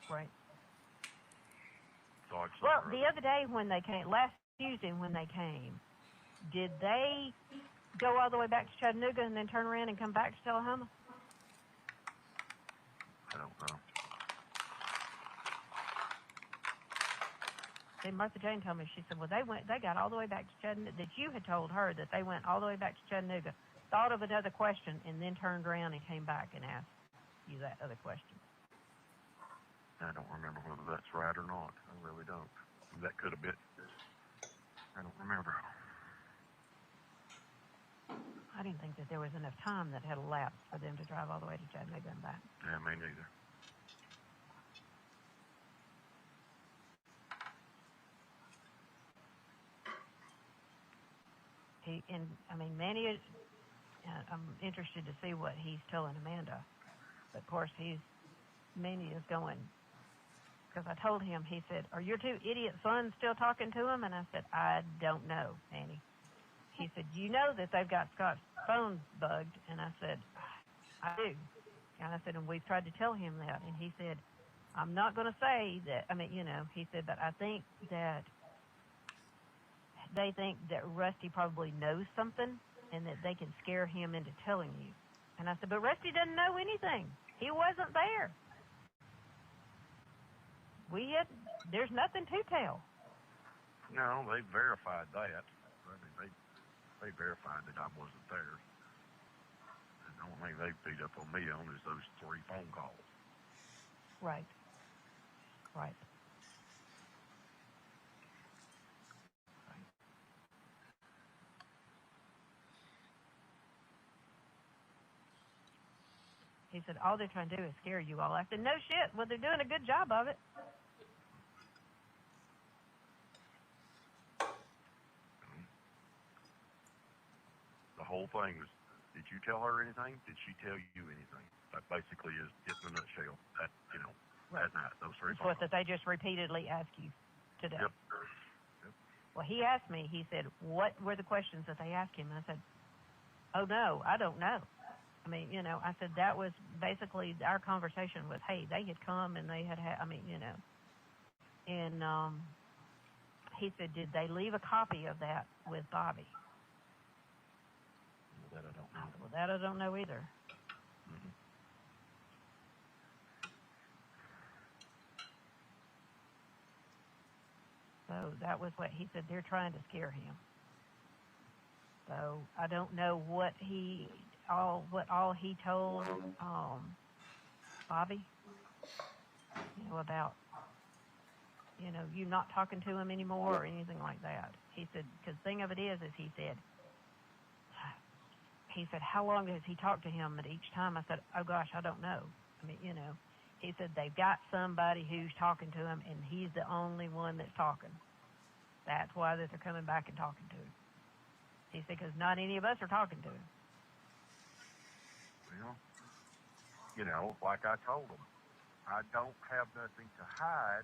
Right. Dodge Well, Something or the other day when they came, last Tuesday when they came, did they go all the way back to Chattanooga and then turn around and come back to Tullahoma? I don't know. And Martha Jane told me, she said, well, they got all the way back to Chattanooga, that you had told her that they went all the way back to Chattanooga, thought of another question, and then turned around and came back and asked you that other question. I don't remember whether that's right or not. I really don't. That could have been. I don't remember. I didn't think that there was enough time that had elapsed for them to drive all the way to Chattanooga and back. Yeah, me neither. Manny, I'm interested to see what he's telling Amanda. But of course, Manny is going, because I told him, he said, "Are your two idiot sons still talking to him?" And I said, "I don't know, Manny." He said, "You know that they've got Scott's phone bugged?" And I said, "I do." And I said, "And we've tried to tell him that." And he said, "I'm not going to say that." He said, "But I think that they think that Rusty probably knows something and that they can scare him into telling you." And I said, "But Rusty doesn't know anything. He wasn't there. There's nothing to tell." No, they verified that. They verified that I wasn't there. And the only thing they beat up on me on is those 3 phone calls. Right. Right. He said, "All they're trying to do is scare you all." I said, "No shit. Well, they're doing a good job of it." The whole thing was, did you tell her anything? Did she tell you anything? That basically is it in a nutshell. That night, those 3 It's phone what calls. that they just repeatedly ask you today. Yep. Well, he asked me, he said, "What were the questions that they asked him?" And I said, "Oh, no, I don't know." I said, that was basically our conversation was, hey, they had come and they had, And he said, "Did they leave a copy of that with Bobby?" That I don't know. Well, that I don't know either. Mm-hmm. So that was what he said. They're trying to scare him. So I don't know what all he told Bobby, about you not talking to him anymore or anything like that. He said, because the thing of it is he said, "How long has he talked to him at each time?" I said, "Oh gosh, I don't know." He said, "They've got somebody who's talking to him, and he's the only one that's talking. That's why that they're coming back and talking to him." He said, "Because not any of us are talking to him." Well, like I told them, I don't have nothing to hide.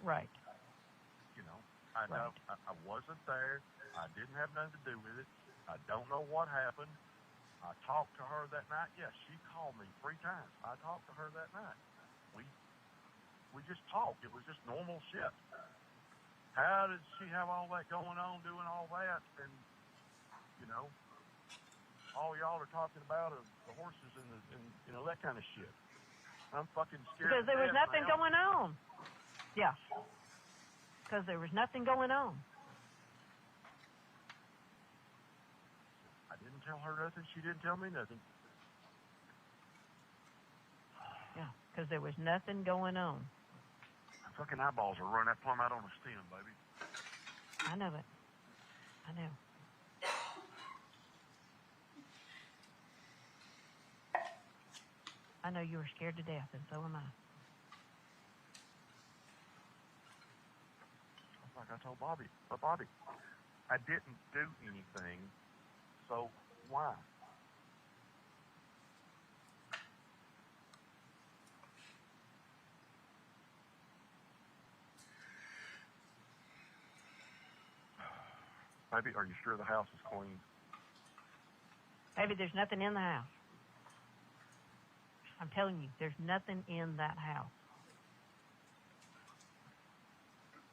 Right. I Right. know I wasn't there. I didn't have nothing to do with it. I don't know what happened. I talked to her that night. Yes, she called me 3 times. I talked to her that night. We just talked. It was just normal shit. How did she have all that going on, doing all that, and all y'all are talking about is the horses and that kind of shit? I'm fucking scared. Because there was to death nothing now. going on. Yeah. Because there was nothing going on. I didn't tell her nothing. She didn't tell me nothing. Yeah. Because there was nothing going on. My fucking eyeballs are running that plumb out on the stem, baby. I know it. I know. I know you were scared to death, and so am I. Like I told Bobby. But Bobby, I didn't do anything, so why? Baby, are you sure the house is clean? Baby, there's nothing in the house. I'm telling you, there's nothing in that house.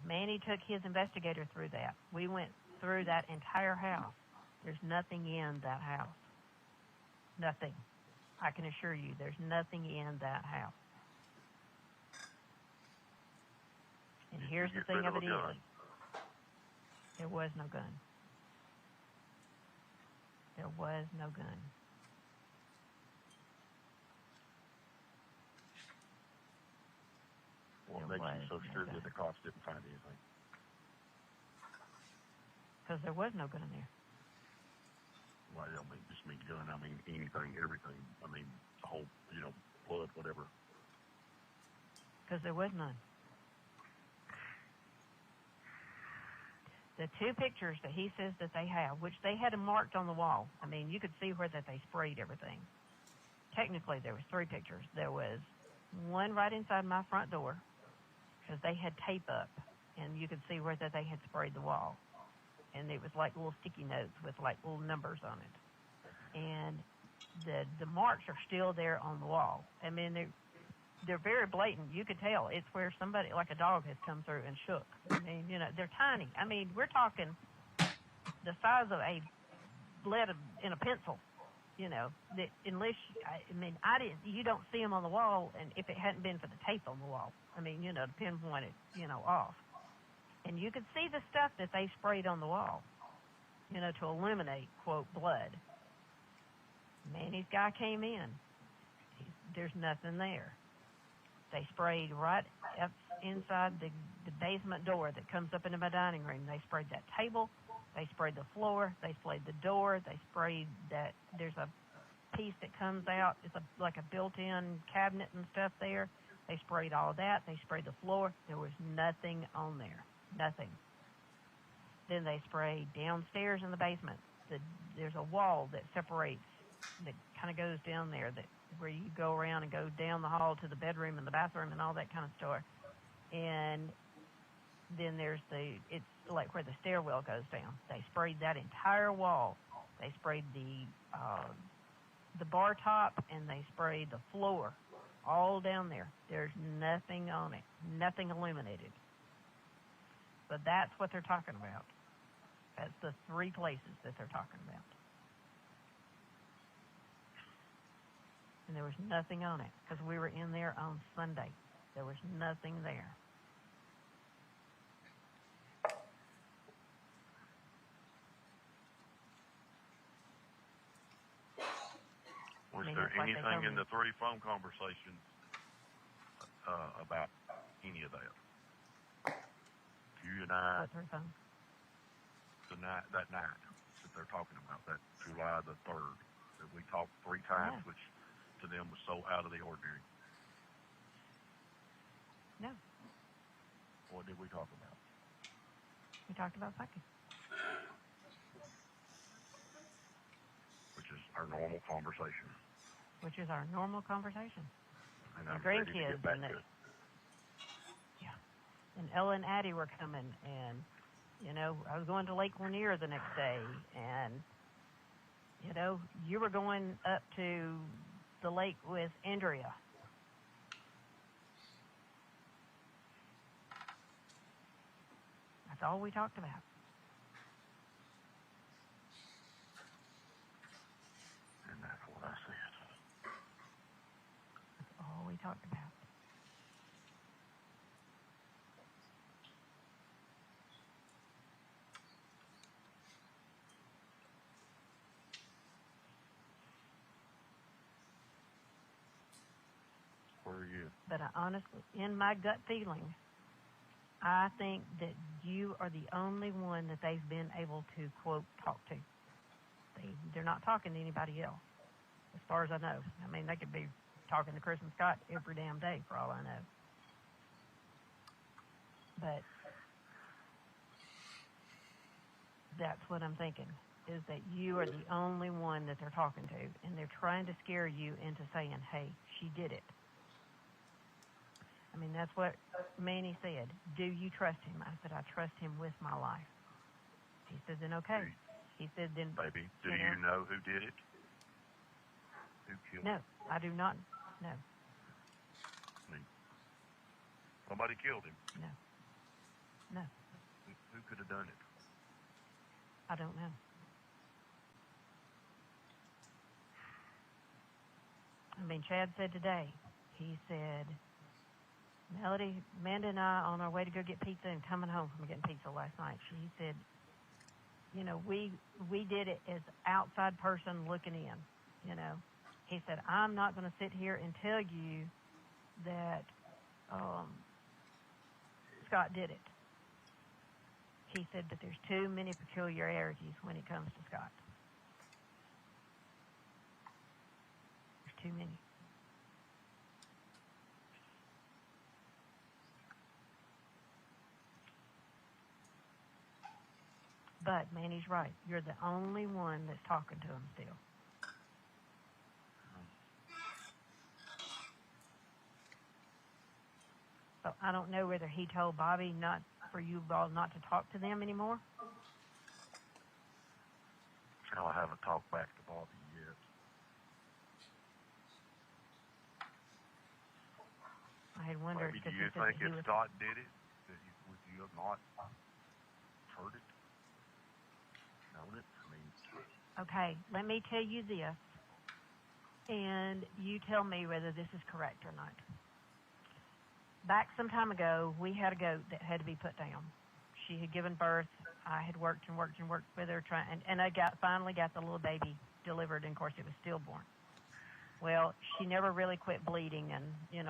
Manny took his investigator through that. We went through that entire house. There's nothing in that house. Nothing. I can assure you, there's nothing in that house. And here's the thing of it is, there was no gun. There was no gun. makes was you so no sure gun. that the cops didn't find anything? Because there was no gun in there. Well, I don't mean just mean gun. I mean anything, everything. I mean the whole, blood, whatever. Because there was none. The two pictures that he says that they have, which they had them marked on the wall. I mean, you could see where that they sprayed everything. Technically, there was three pictures. There was one right inside my front door, because they had tape up, and you could see where that they had sprayed the wall. And it was like little sticky notes with like little numbers on it. And the marks are still there on the wall. I mean, they're very blatant. You could tell it's where somebody, like a dog, has come through and shook. I mean, they're tiny. I mean, we're talking the size of a lead in a pencil. That unless you don't see them on the wall, and if it hadn't been for the tape on the wall, I mean, to pinpoint it, off. And you could see the stuff that they sprayed on the wall, to eliminate, quote, blood. Manny's guy came in. There's nothing there. They sprayed right up inside the basement door that comes up into my dining room. They sprayed that table. They sprayed the floor. They sprayed the door. They sprayed that. There's a piece that comes out. It's like a built-in cabinet and stuff there. They sprayed all that. They sprayed the floor. There was nothing on there. Nothing. Then they sprayed downstairs in the basement. There's a wall that separates, that kind of goes down there, where you go around and go down the hall to the bedroom and the bathroom and all that kind of stuff. And then there's it's like where the stairwell goes down. They sprayed that entire wall. They sprayed the bar top, and they sprayed the floor all down there. There's nothing on it, nothing illuminated. But that's what they're talking about. That's the three places that they're talking about. And there was nothing on it, because we were in there on Sunday. There was nothing there. Was I mean, there it's like they anything told in me. the 3 phone conversations about any of that? You and I, What three phones? that night that they're talking about, that July the 3rd, that we talked 3 times, Yeah. which to them was so out of the ordinary. No. What did we talk about? We talked about fucking. Which is our normal conversation. Which is our normal conversation. And The I'm ready to grandkids get back and to the- it. Yeah. And Ella and Addie were coming, and, I was going to Lake Lanier the next day, and, you were going up to the lake with Andrea. That's all we talked about. And that's what I said. That's all we talked about. Where are you? But I honestly, in my gut feeling, I think that you are the only one that they've been able to, quote, talk to. They're not talking to anybody else, as far as I know. I mean, they could be talking to Chris and Scott every damn day, for all I know. But that's what I'm thinking, is that you are the only one that they're talking to, and they're trying to scare you into saying, hey, she did it. I mean, that's what Manny said. Do you trust him? I said, I trust him with my life. He said, then okay. He said, then... Baby, do you know who did it? Who killed No, him? I do not. No, I mean, somebody killed him. no, Who could have done it? I don't know. I mean, Chad said today, he said, Melody, Amanda and I on our way to go get pizza and coming home from getting pizza last night. He said, we did it as outside person looking in, He said, I'm not going to sit here and tell you that Scott did it. He said that there's too many peculiarities when it comes to Scott. There's too many. But Manny's right. You're the only one that's talking to him still. So I don't know whether he told Bobby not for you all not to talk to them anymore. I haven't talked back to Bobby yet. I had wondered. Maybe do because you he said think that he if was, Scott did it, that would you have not heard it? Known it? I mean, okay, let me tell you this, and you tell me whether this is correct or not. Back some time ago, we had a goat that had to be put down. She had given birth. I had worked and worked and worked with her, and I finally got the little baby delivered, and of course it was stillborn. Well, she never really quit bleeding and,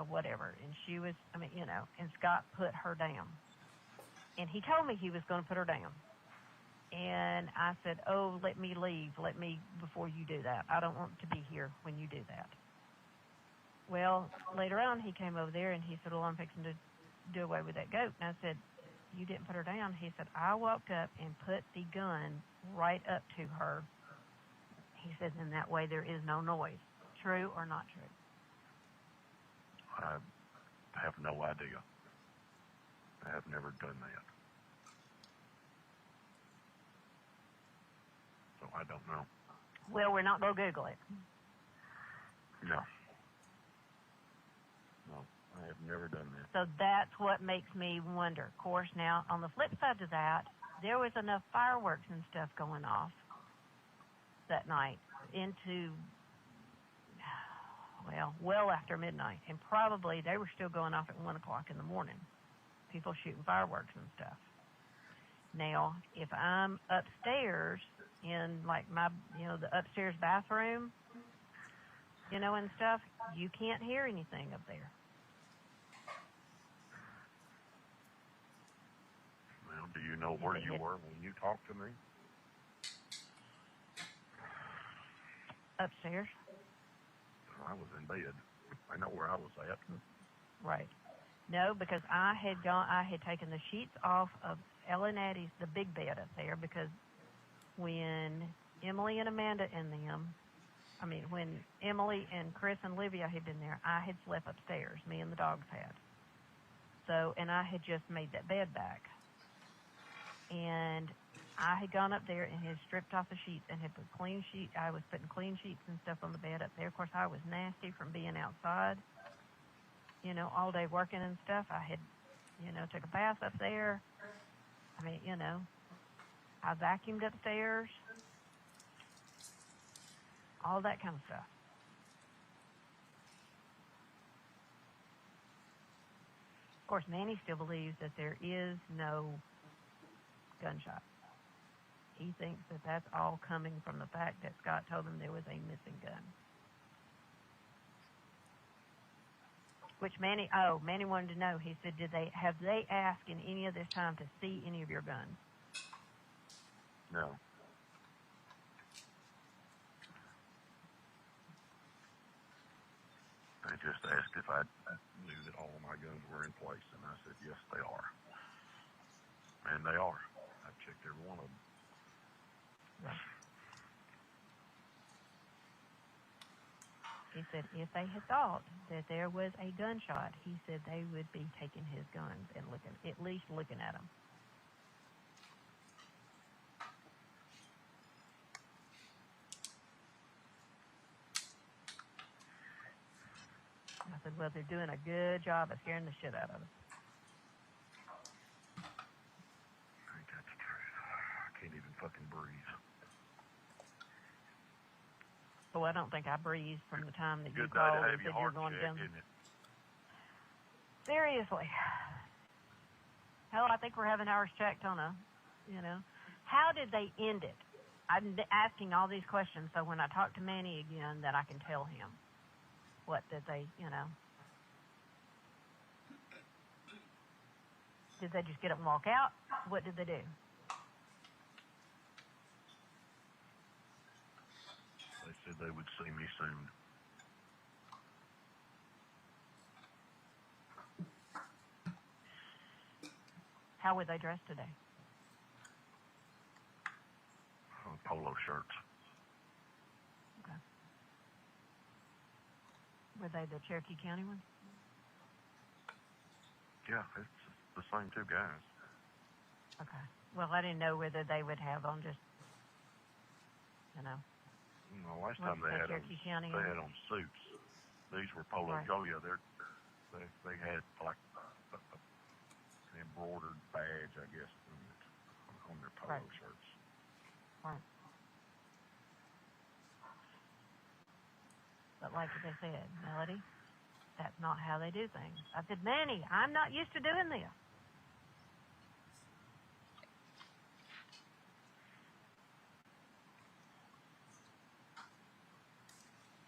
whatever. And she was, and Scott put her down. And he told me he was going to put her down. And I said, oh, let me leave. Before you do that. I don't want to be here when you do that. Well, later on, he came over there and he said, well, I'm fixing to do away with that goat. And I said, you didn't put her down. He said, I walked up and put the gun right up to her. He said, and that way there is no noise. True or not true? I have no idea. I have never done that. So I don't know. Well, we're not going to Google it. No. No, I have never done that. So that's what makes me wonder. Of course, now, on the flip side to that, there was enough fireworks and stuff going off that night into, well after midnight. And probably they were still going off at 1 o'clock in the morning. People shooting fireworks and stuff. Now, if I'm upstairs in, like, my, the upstairs bathroom, and stuff, you can't hear anything up there. Well, do you know where you were when you talked to me? Upstairs. I was in bed. I know where I was at. Right. No, because I had taken the sheets off of Ella and Addie's, the big bed up there, because when Emily and Amanda and them, when Emily and Chris and Olivia had been there, I had slept upstairs, me and the dogs had. So, and I had just made that bed back. And I had gone up there and had stripped off the sheets and had put clean sheets. I was putting clean sheets and stuff on the bed up there. Of course, I was nasty from being outside, all day working and stuff. I had, took a bath up there. I vacuumed upstairs. All that kind of stuff. Of course, Manny still believes that there is no gunshot. He thinks that that's all coming from the fact that Scott told him there was a missing gun. Which Manny wanted to know. He said, have they asked in any of this time to see any of your guns? No. They just asked if I knew that all of my guns were in place, and I said, yes, they are. And they are. I've checked every one of them. Right. He said if they had thought that there was a gunshot, he said they would be taking his guns and at least looking at them. I said, well, they're doing a good job of scaring the shit out of us. I think that's true. I can't even fucking breathe. So I don't think I breathed from the time that you Good day called to and have said your you were heart going checked, down. isn't it? Seriously. Hell, I think we're having ours checked on how did they end it? I'm asking all these questions so when I talk to Manny again that I can tell him what did they, Did they just get up and walk out? What did they do? They said they would see me soon. How were they dressed today? Polo shirts. Okay. Were they the Cherokee County ones? Yeah, it's the same two guys. Okay. Well, I didn't know whether they would have on just, Last What's time they the had Cherokee County they on? had on suits. These were polo. Right. Oh yeah, they had like an embroidered badge, I guess, on their polo Right. shirts. Right. But like they said, Melody, that's not how they do things. I said, Manny, I'm not used to doing this.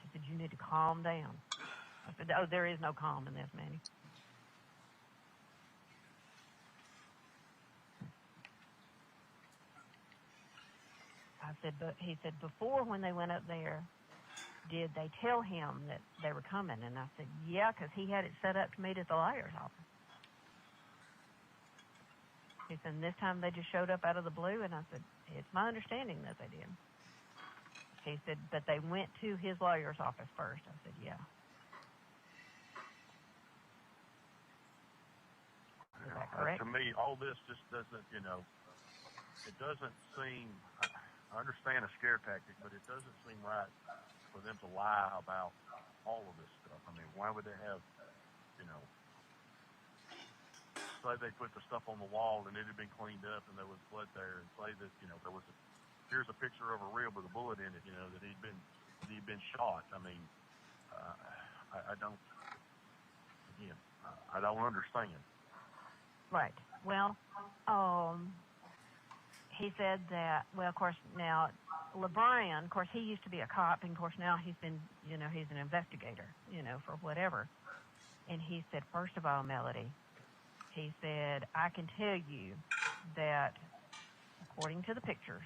She said, you need to calm down. I said, oh, there is no calm in this, Manny. I said, but he said, before when they went up there, did they tell him that they were coming? And I said, yeah, because he had it set up to meet at the lawyer's office. He said, and this time they just showed up out of the blue? And I said, it's my understanding that they did. He said, but they went to his lawyer's office first. I said, yeah. Is that correct? To me, all this just doesn't, it doesn't seem. I understand a scare tactic, but it doesn't seem right for them to lie about all of this stuff. I mean, why would they have, say they put the stuff on the wall and it had been cleaned up and there was blood there, and say that, there was here's a picture of a rib with a bullet in it, that he'd been shot. I mean, I don't, again, I don't understand. Right. Well, he said that, well, of course, now, LeBron, of course, he used to be a cop, and, of course, now he's been, he's an investigator, for whatever. And he said, first of all, Melody, he said, I can tell you that, according to the pictures,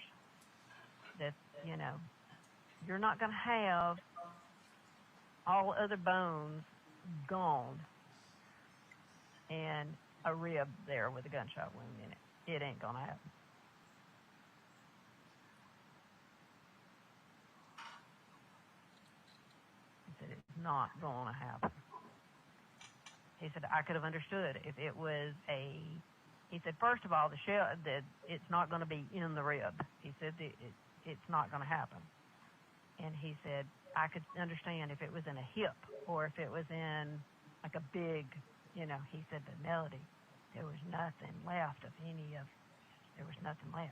that, you're not going to have all other bones gone and a rib there with a gunshot wound in it. It ain't going to happen. He said, it's not going to happen. He said, I could have understood if it was he said, first of all, the shell, that it's not going to be in the rib. He said, it's not going to happen. And he said, I could understand if it was in a hip or if it was in like a big, he said, but Melody, there was nothing left of there was nothing left.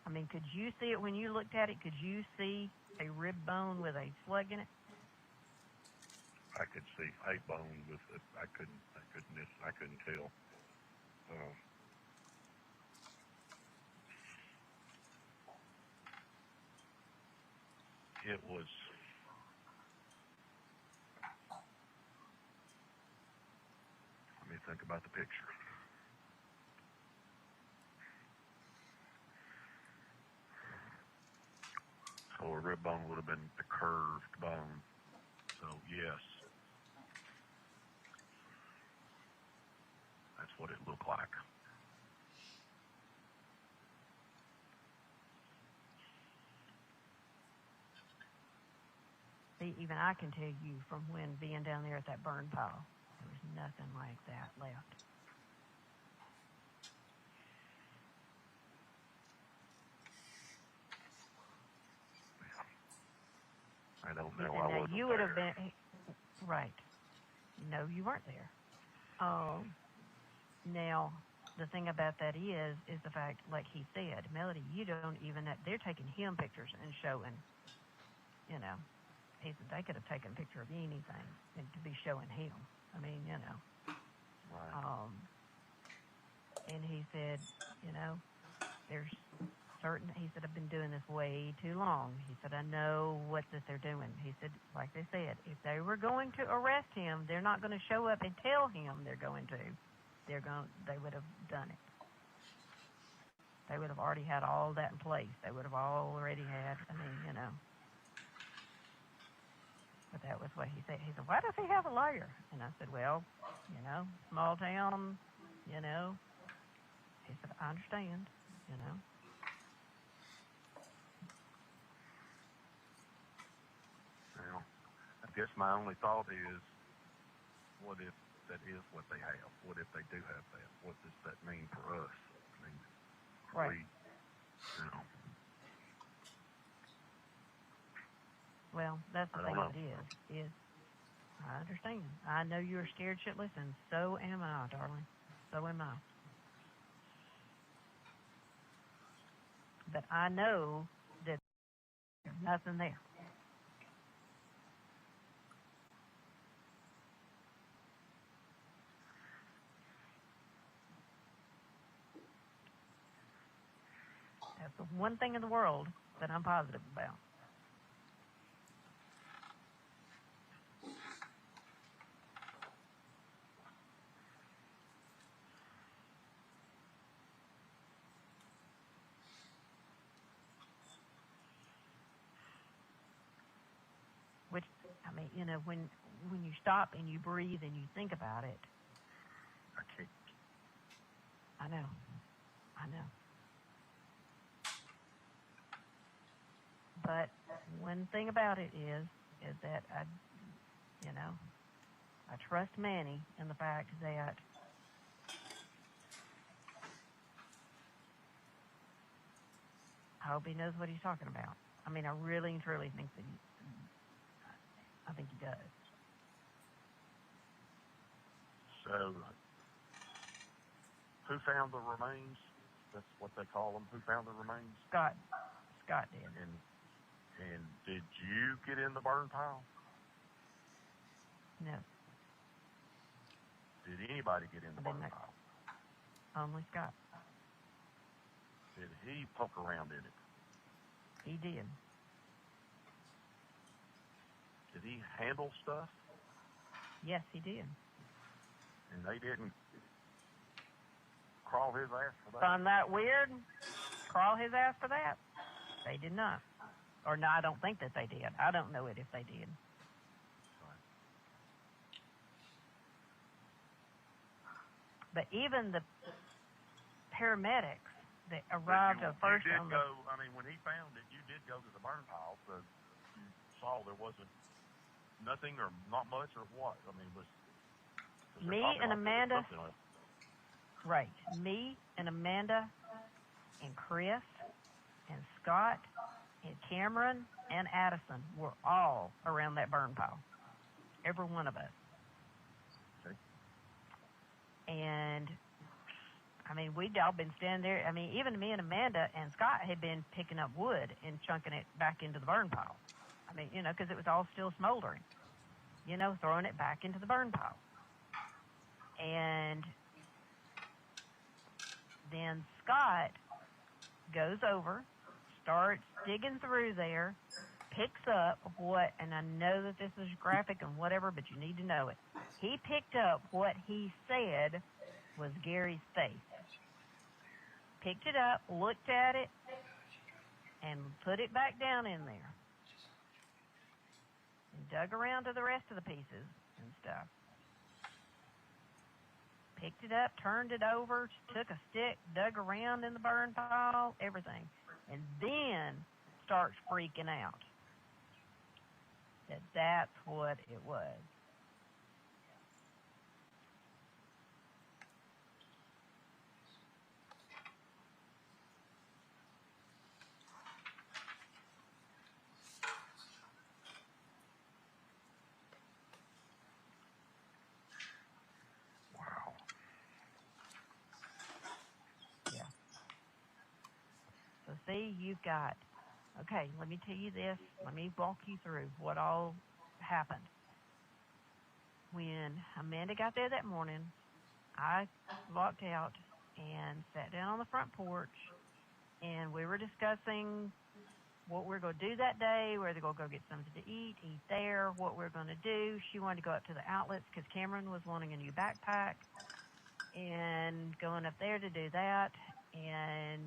I mean, could you see it when you looked at it? Could you see a rib bone with a slug in it? I could see a bone with it. I couldn't tell. It was. Let me think about the picture. So a rib bone would have been the curved bone. So yes, that's what it looked like. See, even I can tell you from when being down there at that burn pile, there was nothing like that left. I don't He know. said, I now wasn't you would there. have been right. No, you weren't there. Now, the thing about that is the fact, like he said, Melody, you don't even. They're taking him pictures and showing. He said they could have taken a picture of anything and to be showing him. I mean, Right. And he said, there's he said, I've been doing this way too long. He said, I know what that they're doing. He said, like they said, if they were going to arrest him, they're not going to show up and tell him they're going to. They would have done it. They would have already had all that in place. They would have already had, But that was what he said. He said, why does he have a lawyer? And I said, well, small town, He said, I understand, Well, I guess my only thought is, what if that is what they have? What if they do have that? What does that mean for us? I mean, Right. Well, that's the I thing don't of it is I understand. I know you're scared shitless, and so am I, darling. So am I. But I know that there's nothing there. That's the one thing in the world that I'm positive about. Which, when you stop and you breathe and you think about it, I can't. I know. But one thing about it is that I trust Manny in the fact that I hope he knows what he's talking about. I really and truly think that I think he does. So, who found the remains? That's what they call them. Who found the remains? Scott did. And did you get in the burn pile? No, Did anybody get in the I burn didn't. pile? Only Scott. Did he poke around in it? He did. Did he handle stuff? Yes, he did. And they didn't crawl his ass for that? Find that weird? Crawl his ass for that? They did not. Or no, I don't think that they did. I don't know it if they did. But even the paramedics that arrived at first you did on go, when he found it, you did go to the burn pile, so you saw there wasn't nothing or not much or what? Was me and Amanda, right, me and Amanda and Chris and Scott and Cameron and Addison were all around that burn pile. Every one of us. Okay. And we'd all been standing there. Even me and Amanda and Scott had been picking up wood and chunking it back into the burn pile. Because it was all still smoldering. Throwing it back into the burn pile. And then Scott goes over, starts digging through there, picks up what, and I know that this is graphic and whatever, but you need to know it. He picked up what he said was Gary's face. Picked it up, looked at it, and put it back down in there. And dug around to the rest of the pieces and stuff. Picked it up, turned it over, took a stick, dug around in the burn pile, everything. And then starts freaking out. That's what it was. Wow. Yeah. So see, you've got, okay, let me tell you this. Let me walk you through what all happened. When Amanda got there that morning, I walked out and sat down on the front porch and we were discussing what we're going to do that day, where they're going to go get something to eat there, what we're going to do. She wanted to go up to the outlets because Cameron was wanting a new backpack and going up there to do that. And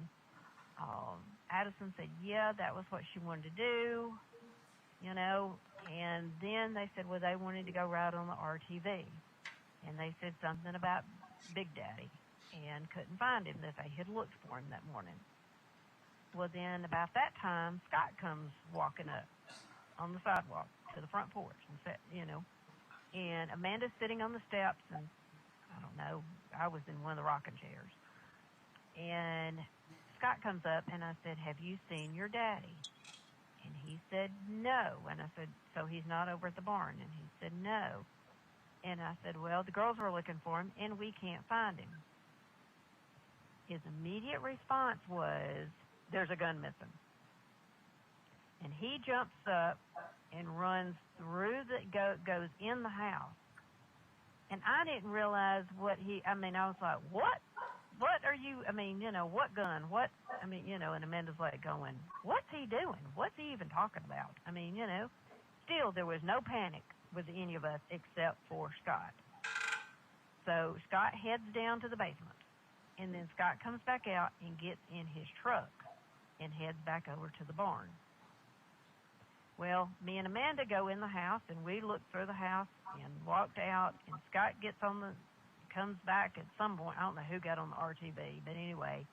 Addison said, yeah, that was what she wanted to do, you know. And then they said, well, they wanted to go ride on the RTV. And they said something about Big Daddy and couldn't find him, that they had looked for him that morning. Well, then about that time, Scott comes walking up on the sidewalk to the front porch and said, you know, and Amanda's sitting on the steps, and I don't know, I was in one of the rocking chairs. And Scott comes up, and I said, have you seen your daddy? And he said, no. And I said, so he's not over at the barn? And he said, no. And I said, well, the girls are looking for him, and we can't find him. His immediate response was, there's a gun missing. And he jumps up and runs through goes in the house. And I didn't realize I was like, what? What are you, what gun? What, and Amanda's like going, what's he doing? What's he even talking about? Still, there was no panic with any of us except for Scott. So Scott heads down to the basement. And then Scott comes back out and gets in his truck and heads back over to the barn. Well, me and Amanda go in the house, and we looked through the house and walked out, and Scott comes back at some point. I don't know who got on the RTV, but anyway,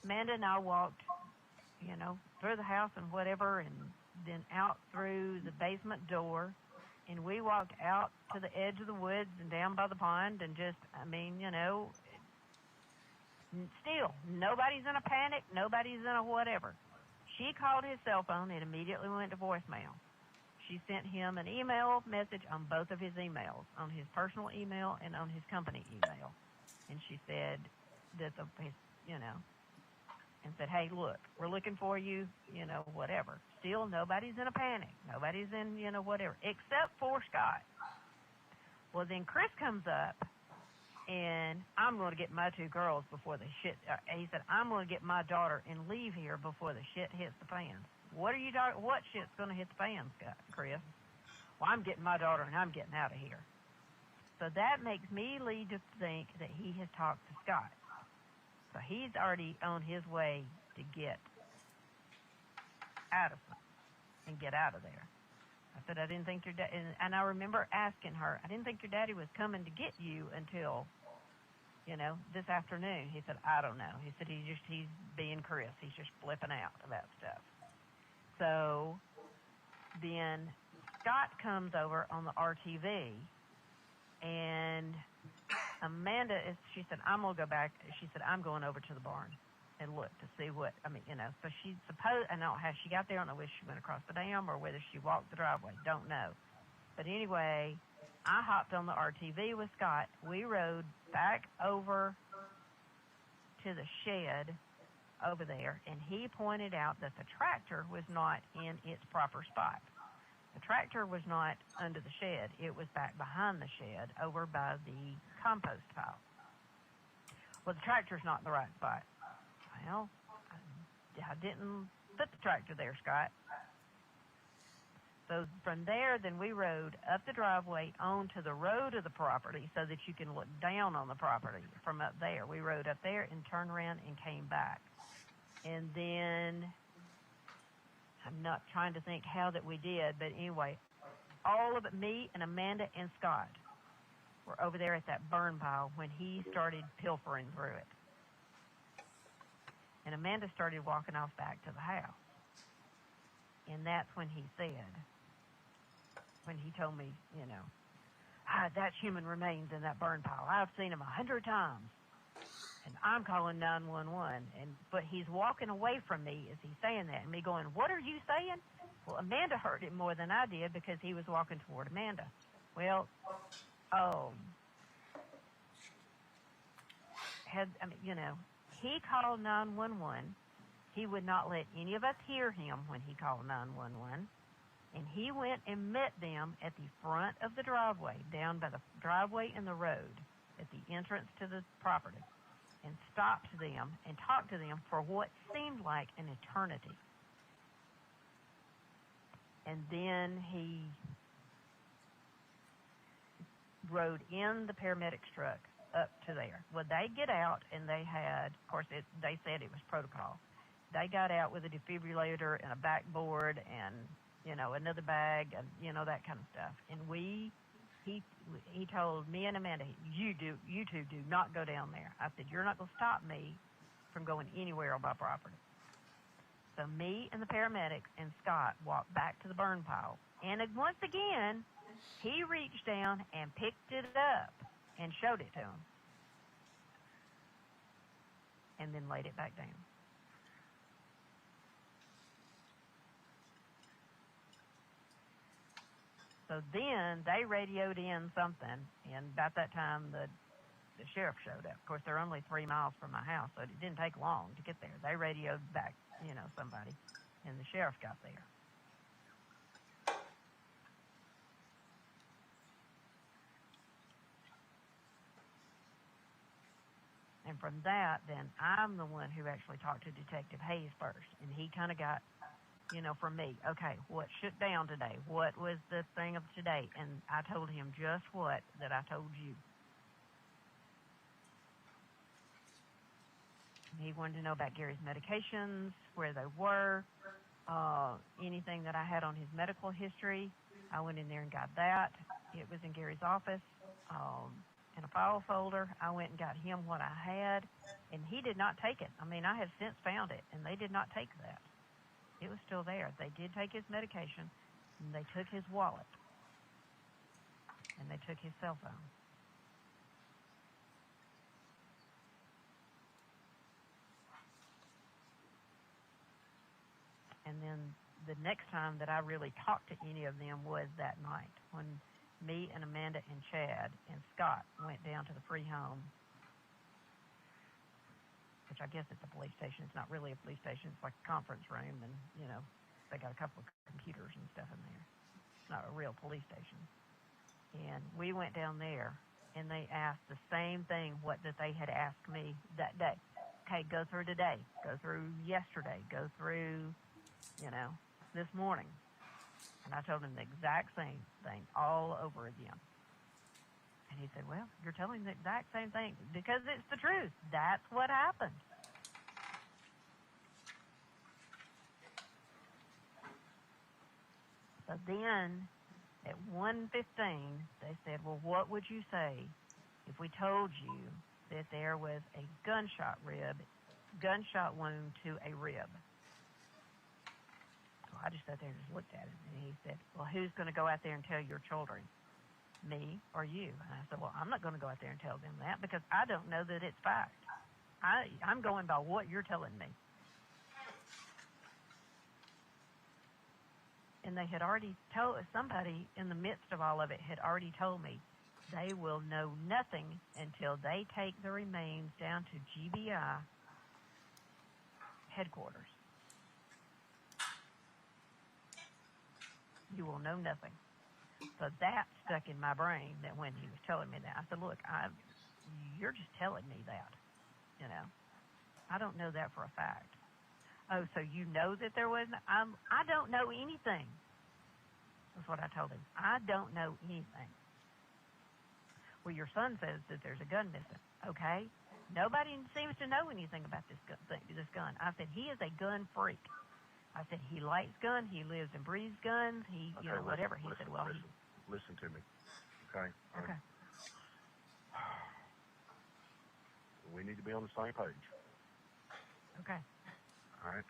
Amanda and I walked, through the house and whatever, and then out through the basement door, and we walked out to the edge of the woods and down by the pond, and just, still, nobody's in a panic, nobody's in a whatever. She called his cell phone, it immediately went to voicemail. She sent him an email message on both of his emails, on his personal email and on his company email. And she said that and said, hey, look, we're looking for you, whatever. Still, nobody's in a panic. Nobody's in, whatever, except for Scott. Well, then Chris comes up, and I'm going to get my two girls before the shit. He said, I'm going to get my daughter and leave here before the shit hits the fan. What shit's going to hit the fan, Chris? Well, I'm getting my daughter, and I'm getting out of here. So that makes me lead to think that he has talked to Scott. So he's already on his way to get Addison and get out of there. I said, I didn't think your dad, and I remember asking her, I didn't think your daddy was coming to get you until, this afternoon. He said, I don't know. He said, he's being Chris. He's just flipping out about stuff. So then Scott comes over on the RTV, and Amanda she said, I'm going to go back. She said, I'm going over to the barn and look to see what, so she I don't know how she got there. I don't know whether she went across the dam or whether she walked the driveway. Don't know. But anyway, I hopped on the RTV with Scott. We rode back over to the shed over there, and he pointed out that the tractor was not in its proper spot. The tractor was not under the shed. It was back behind the shed over by the compost pile. Well, the tractor's not in the right spot. Well, I didn't put the tractor there, Scott. So from there, then we rode up the driveway onto the road of the property so that you can look down on the property from up there. We rode up there and turned around and came back. And then, I'm not trying to think how that we did, but anyway, all of it, me and Amanda and Scott were over there at that burn pile when he started pilfering through it. And Amanda started walking off back to the house. And that's when he said, when he told me, that's human remains in that burn pile. I've seen him 100 times. And I'm calling 911. But he's walking away from me as he's saying that. And me going, what are you saying? Well, Amanda heard it more than I did because he was walking toward Amanda. Well, he called 911. He would not let any of us hear him when he called 911. And he went and met them at the front of the driveway, down by the driveway and the road, at the entrance to the property. and stopped them and talked to them for what seemed like an eternity. And then he rode in the paramedics truck up to there. Well, they get out, and they had, of course, they said it was protocol. They got out with a defibrillator and a backboard and, another bag and, that kind of stuff. And he told me and Amanda, you two do not go down there. I said, you're not going to stop me from going anywhere on my property. So me and the paramedics and Scott walked back to the burn pile. And once again, he reached down and picked it up and showed it to him. And then laid it back down. So then they radioed in something, and about that time the sheriff showed up. Of course, they're only 3 miles from my house, so it didn't take long to get there. They radioed back, somebody, and the sheriff got there. And from that, then I'm the one who actually talked to Detective Hayes first, and he kind of got, from me, okay, what shook down today? What was the thing of today? And I told him just what that I told you. He wanted to know about Gary's medications, where they were, anything that I had on his medical history. I went in there and got that. It was in Gary's office in a file folder. I went and got him what I had, and he did not take it. I mean, I have since found it, and they did not take that. It was still there. They did take his medication, and they took his wallet, and they took his cell phone. And then the next time that I really talked to any of them was that night when me and Amanda and Chad and Scott went down to the free home, which I guess it's a police station. It's not really a police station. It's like a conference room, and, they got a couple of computers and stuff in there. It's not a real police station. And we went down there, and they asked the same thing that they had asked me that day. Okay, go through today. Go through yesterday. Go through, this morning. And I told him the exact same thing all over again. And he said, well, you're telling the exact same thing because it's the truth. That's what happened. So then at 1:15, they said, well, what would you say if we told you that there was a gunshot wound to a rib? So I just sat there and just looked at him, and he said, well, who's going to go out there and tell your children? Me or you? And I said, well, I'm not going to go out there and tell them that because I don't know that it's fact. I'm going by what you're telling me. And they had already told, somebody in the midst of all of it had already told me they will know nothing until they take the remains down to GBI headquarters. You will know nothing. So that stuck in my brain that when he was telling me that, I said, look, you're just telling me that, I don't know that for a fact. Oh, so you know that there was, I don't know anything. That's what I told him. I don't know anything. Well, your son says that there's a gun missing. Okay. Nobody seems to know anything about this gun. I said, he is a gun freak. I said, he likes guns. He lives and breathes guns. He, whatever. He said, well, listen to me, okay? Okay. We need to be on the same page. Okay. All right?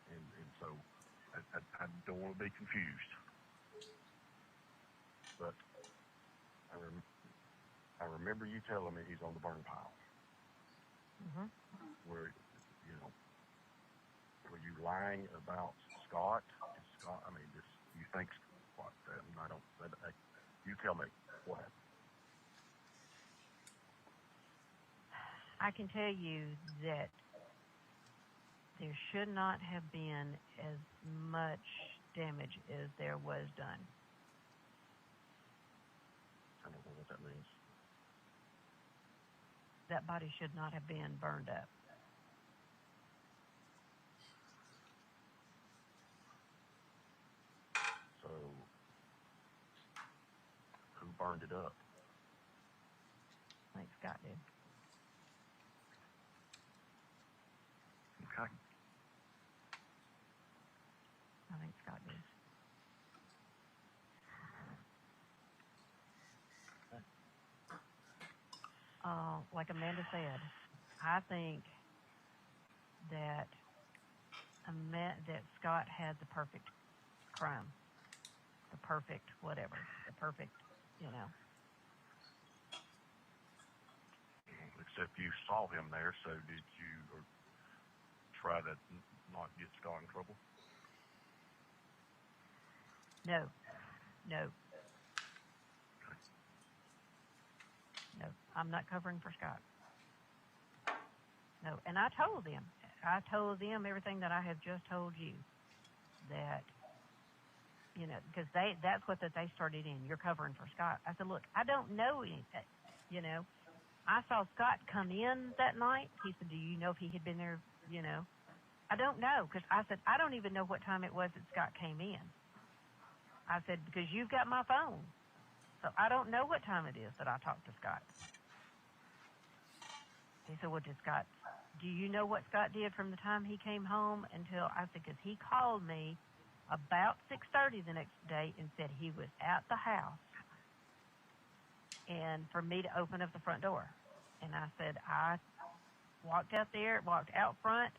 And so I don't want to be confused. But I remember you telling me he's on the burn pile. Mm-hmm. Were you lying about Scott? Scott, you think what? You tell me what happened. I can tell you that there should not have been as much damage as there was done. I don't know what that means. that body should not have been burned up. So, who burned it up? I think Scott did. Okay. I think Scott did. Like Amanda said, I think that that Scott had the perfect crime, the perfect whatever, the perfect, Except you saw him there, so did you try to not get Scott in trouble? No. I'm not covering for Scott. No, and I told them everything that I have just told you, that, because that's what that they started in. You're covering for Scott. I said, look, I don't know anything, I saw Scott come in that night. He said, do you know if he had been there, I don't know, because I said, I don't even know what time it was that Scott came in. I said, because you've got my phone. So I don't know what time it is that I talked to Scott. He said, well, do you know what Scott did from the time he came home until, I said, because he called me about 6:30 the next day and said he was at the house and for me to open up the front door. And I said, I walked out front,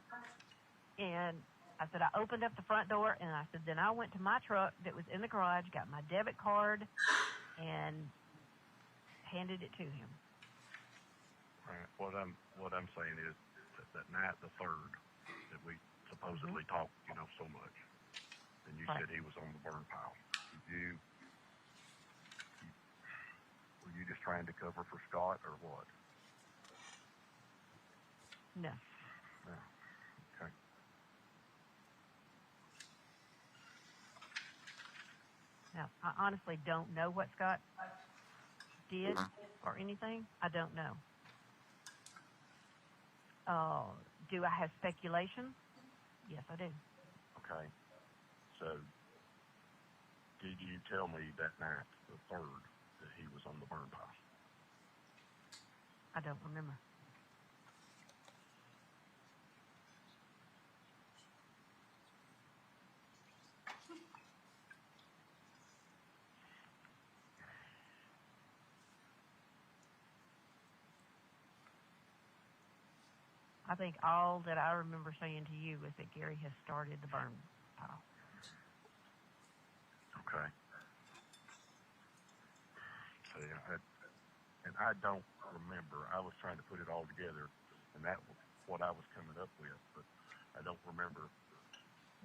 and I said, I opened up the front door, and I said, then I went to my truck that was in the garage, got my debit card, and handed it to him. Right. What I'm saying is that night, the 3rd, that we supposedly talked, so much, and you said he was on the burn pile. Were you just trying to cover for Scott, or what? No. No. Okay. Now, I honestly don't know what Scott did or anything. I don't know. Do I have speculation? Yes, I do. Okay. So, did you tell me that night, the 3rd, that he was on the burn pile? I don't remember. I think all that I remember saying to you is that Gary has started the burn pile. Okay. See, I don't remember. I was trying to put it all together, and that was what I was coming up with, but I don't remember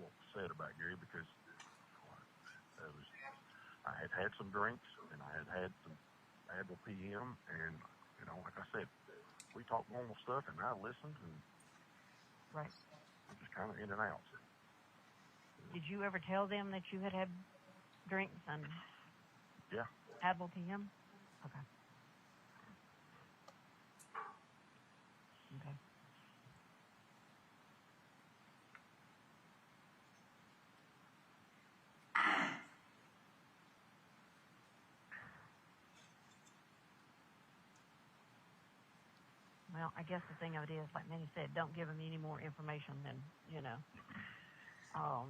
what was said about Gary because I had had some drinks, and I had some Advil PM, and, like I said, we talked normal stuff, and I listened, and Right. just kind of in and out. Did you ever tell them that you had drinks and Yeah. Advil PM? Okay. Okay. Well, I guess the thing of it is, like Manny said, don't give them any more information than, of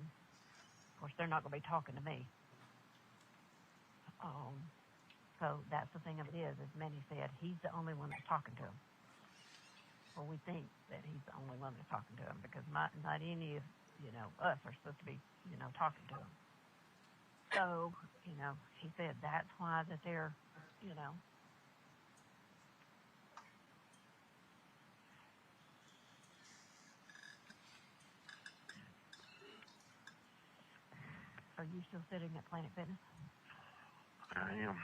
course, they're not going to be talking to me. So that's the thing of it is, as Manny said, he's the only one that's talking to him. Well, we think that he's the only one that's talking to him because not any of, us are supposed to be, talking to him. So, he said that's why that they're, Are you still sitting at Planet Fitness? I am.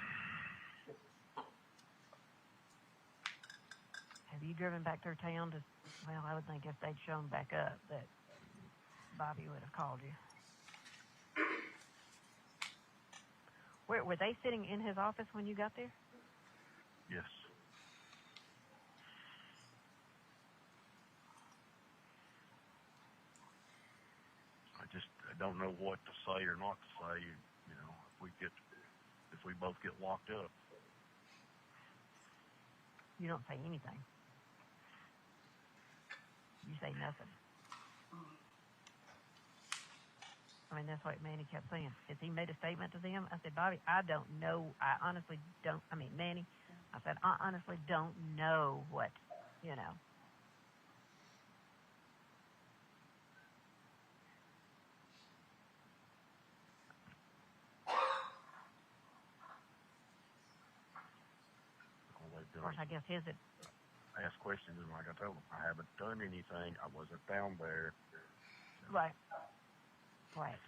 Have you driven back through town to, well, I would think if they'd shown back up that Bobby would have called you. Were they sitting in his office when you got there? Yes. don't know what to say or not to say. You know, if we both get locked up. You don't say anything. You say nothing. I mean, that's what Manny kept saying. Has he made a statement to them? I said, Bobby, I don't know. I honestly don't. I mean, Manny, I said, I honestly don't know what, you know. All they've Of done course, I guess his, ask questions, and like I told them, I haven't done anything. I wasn't down there. right. Right.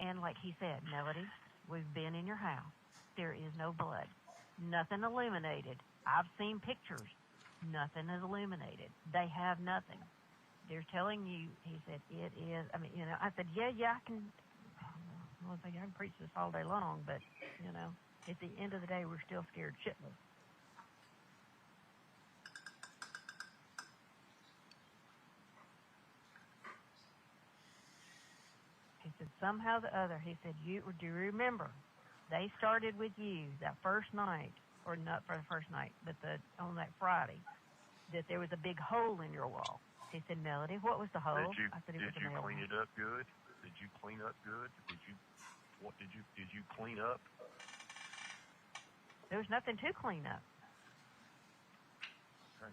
And like he said, Melody, we've been in your house. There is no blood. Nothing illuminated. I've seen pictures. Nothing is illuminated. They have nothing. They're telling you, he said, it is, I mean, you know, I said, yeah, I can, I can preach this all day long, but, you know, at the end of the day, we're still scared shitless. He said, somehow or the other, he said, do you remember, they started with you that first night, or not for the first night, but on that Friday, that there was a big hole in your wall. He said, Melody, what was the hole? I said, Did you clean it up good? Did you clean up good? Did you clean up? There was nothing to clean up. Okay.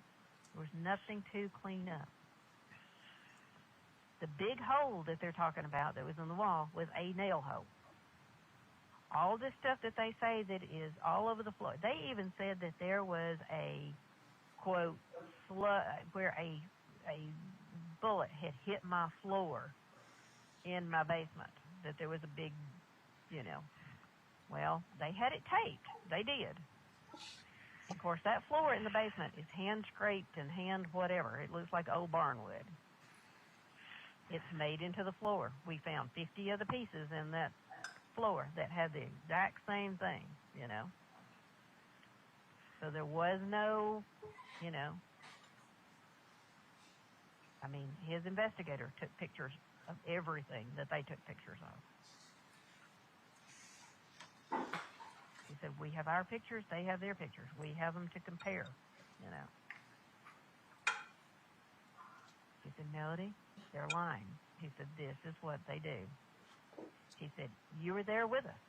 There was nothing to clean up. The big hole that they're talking about that was in the wall was a nail hole. All this stuff that they say that is all over the floor. They even said that there was a, quote, where a bullet had hit my floor in my basement. That there was a big, you know. Well, they had it taped. They did. Of course, that floor in the basement is hand scraped and hand whatever. It looks like old barnwood. It's made into the floor. We found 50 of the pieces in that floor that had the exact same thing, you know. So there was no, you know. I mean, his investigator took pictures of everything that they took pictures of. He said, we have our pictures, they have their pictures. We have them to compare, you know. He said, Melody, they're lying. He said, this is what they do. He said, you were there with us.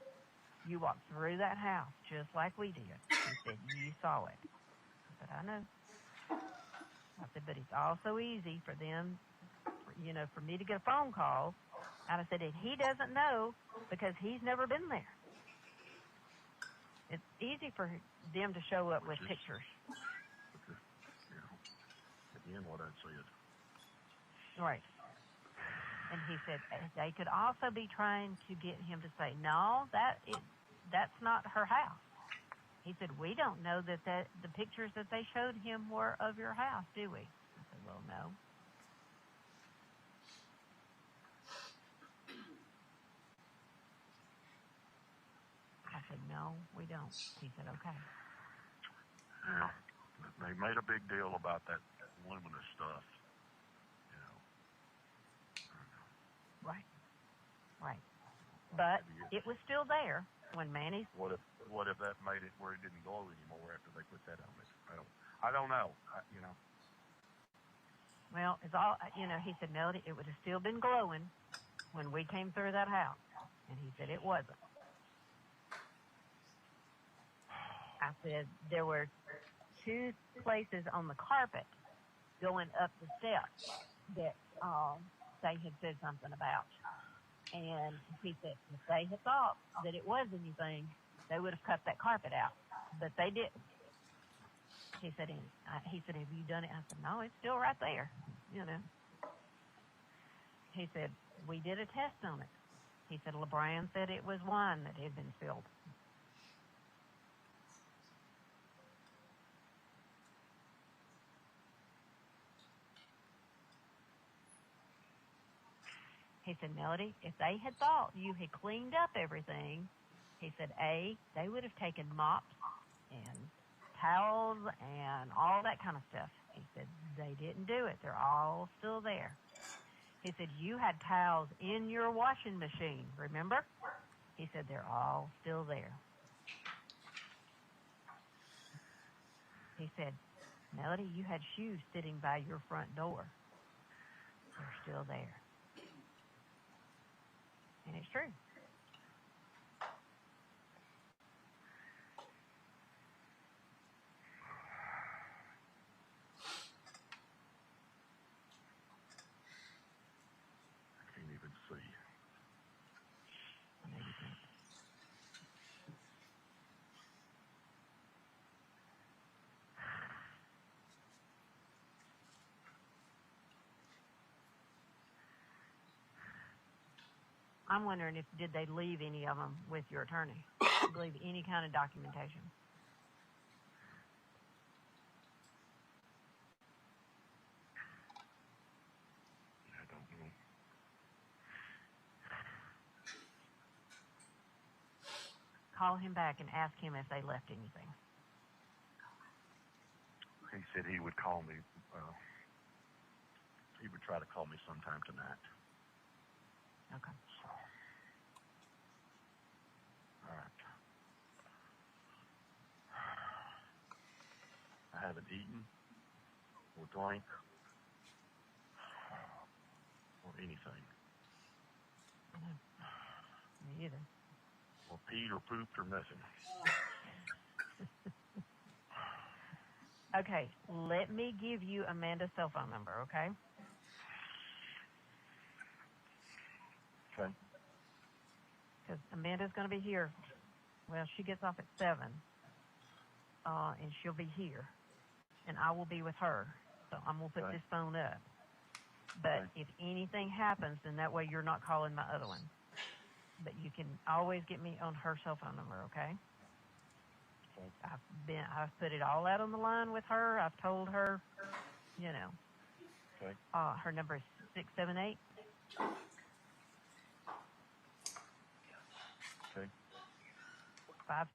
You walked through that house just like we did. He said, you saw it. I said, I know. I said, but it's also easy for them, you know, for me to get a phone call. And I said, and he doesn't know because he's never been there. It's easy for them to show up with pictures. Because, you know, again, what I said. Right. And he said they could also be trying to get him to say, no, that's not her house. He said, we don't know that the pictures that they showed him were of your house, do we? I said, well, no. I said, no, we don't. He said, okay. Yeah, they made a big deal about that luminous stuff. You know. Right. Right. But it was still there when Manny. What if that made it where it didn't glow anymore after they put that on it? I don't know. You know. Well, it's all, you know, he said, Melody, it would have still been glowing when we came through that house. And he said, it wasn't. I said, there were 2 places on the carpet going up the steps that they had said something about. And he said, if they had thought that it was anything, they would have cut that carpet out. But they didn't. He said, have you done it? I said, no, it's still right there, you know. He said, we did a test on it. He said, LeBron said it was wine that had been spilled. He said, Melody, if they had thought you had cleaned up everything, he said, they would have taken mops and towels and all that kind of stuff. He said, they didn't do it. They're all still there. He said, you had towels in your washing machine, remember? He said, they're all still there. He said, Melody, you had shoes sitting by your front door. They're still there. And it's true. I can't even see. I'm wondering if did they leave any of them with your attorney? Leave any kind of documentation? I don't know. Call him back and ask him if they left anything. He said he would call me. He would try to call me sometime tonight. Okay. So, all right. I haven't eaten or drank or anything. Me either. Or peed or pooped or nothing. Okay, let me give you Amanda's cell phone number, okay? Okay. Because Amanda's going to be here. Well, she gets off at 7, and she'll be here. And I will be with her. So I'm going to put Okay. this phone up. But Okay. if anything happens, then that way you're not calling my other one. But you can always get me on her cell phone number, okay? Okay. I've put it all out on the line with her. I've told her, you know. Okay. Her number is 678. Okay. 5.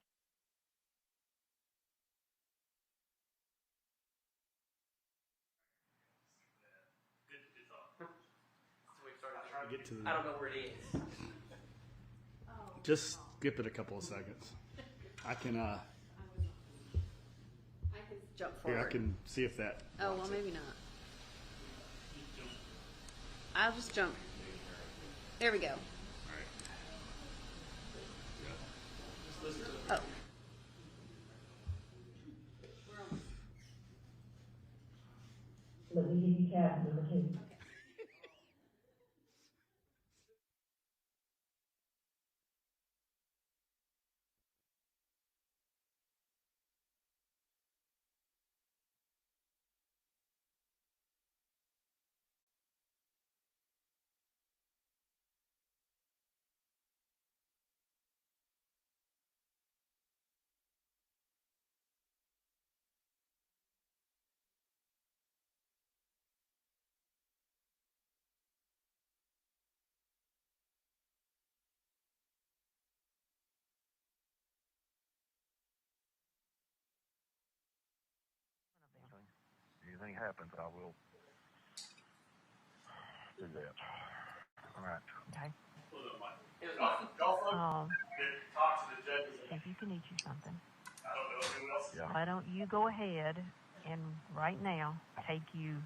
Get to I don't know where it is. just skip it a couple of seconds. I can Jump here, forward. I can see if that. Oh, well, maybe not. I'll just jump. There we go. Oh. Let me give you tab number 2. Anything happens, I will do that. All right. Okay. If you can eat you something. Yeah. Why don't you go ahead and right now take you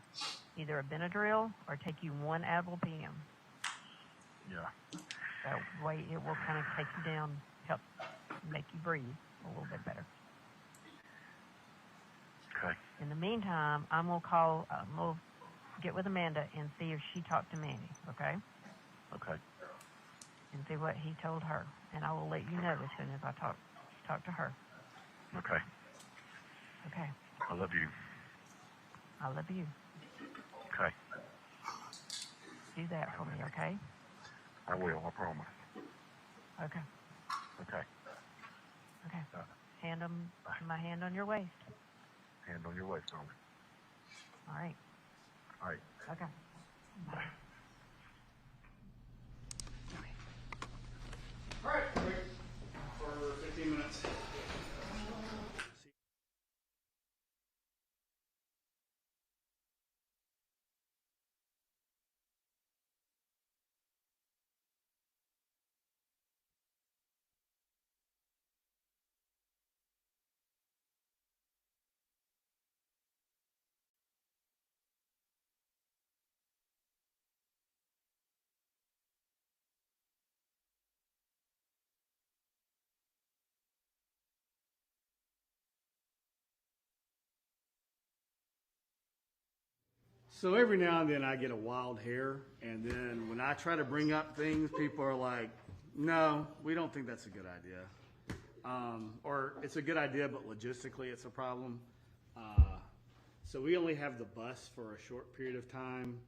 either a Benadryl or take you 1 Advil PM. Yeah. That way it will kind of take you down, help make you breathe a little bit better. Okay. In the meantime, I'm going to get with Amanda and see if she talked to Manny, okay? Okay. And see what he told her. And I will let you know as soon as I talk to her. Okay. Okay. I love you. I love you. Okay. Do that for me, okay? I will. I promise. Okay. Okay. Okay. My hand on your waist. Hand on your waist, darling. All right. All right. Okay. Bye. All right, break for 15 minutes. So every now and then I get a wild hair, and then when I try to bring up things, people are like, no, we don't think that's a good idea. Or it's a good idea, but logistically it's a problem. So we only have the bus for a short period of time.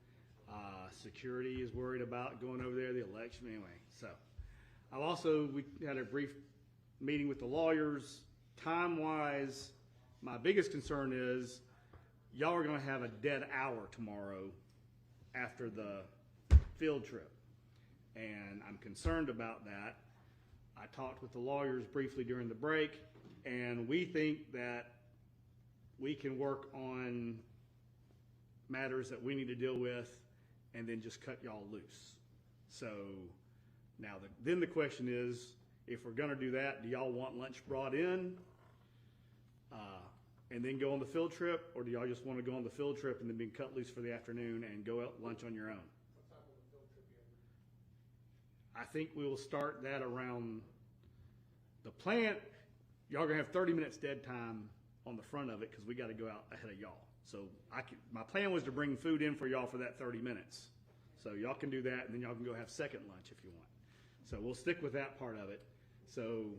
Security is worried about going over there, the election, anyway. So we had a brief meeting with the lawyers. Time-wise, my biggest concern is y'all are going to have a dead hour tomorrow after the field trip. And I'm concerned about that. I talked with the lawyers briefly during the break, and we think that we can work on matters that we need to deal with and then just cut y'all loose. So now then the question is, if we're going to do that, do y'all want lunch brought in and then go on the field trip, or do y'all just want to go on the field trip and then be cut loose for the afternoon and go out lunch on your own? I think we will start that around the plant. Y'all are going to have 30 minutes dead time on the front of it because we got to go out ahead of y'all. So my plan was to bring food in for y'all for that 30 minutes. So y'all can do that, and then y'all can go have second lunch if you want. So we'll stick with that part of it. So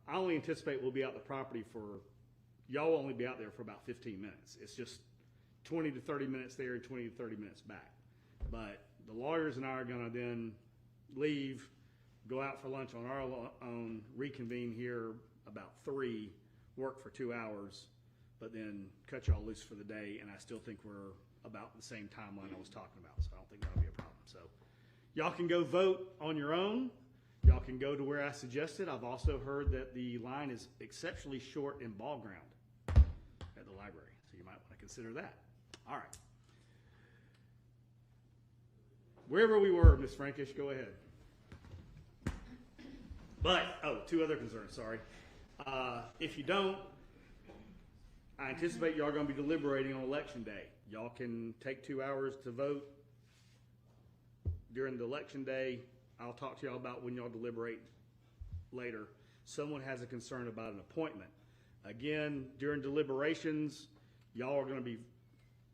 I only anticipate we'll be out the property y'all will only be out there for about 15 minutes. It's just 20 to 30 minutes there and 20 to 30 minutes back. But the lawyers and I are going to then leave, go out for lunch on our own, reconvene here about 3, work for 2 hours, but then cut y'all loose for the day. And I still think we're about the same timeline I was talking about, so I don't think that'll be a problem. So y'all can go vote on your own. Y'all can go to where I suggested. I've also heard that the line is exceptionally short in ball ground at the library, so you might want to consider that. All right. Wherever we were, Ms. Frankish, go ahead. But, 2 other concerns, sorry. If you don't, I anticipate y'all are going to be deliberating on election day. Y'all can take 2 hours to vote during the election day. I'll talk to y'all about when y'all deliberate later. Someone has a concern about an appointment. Again, during deliberations, y'all are going to be,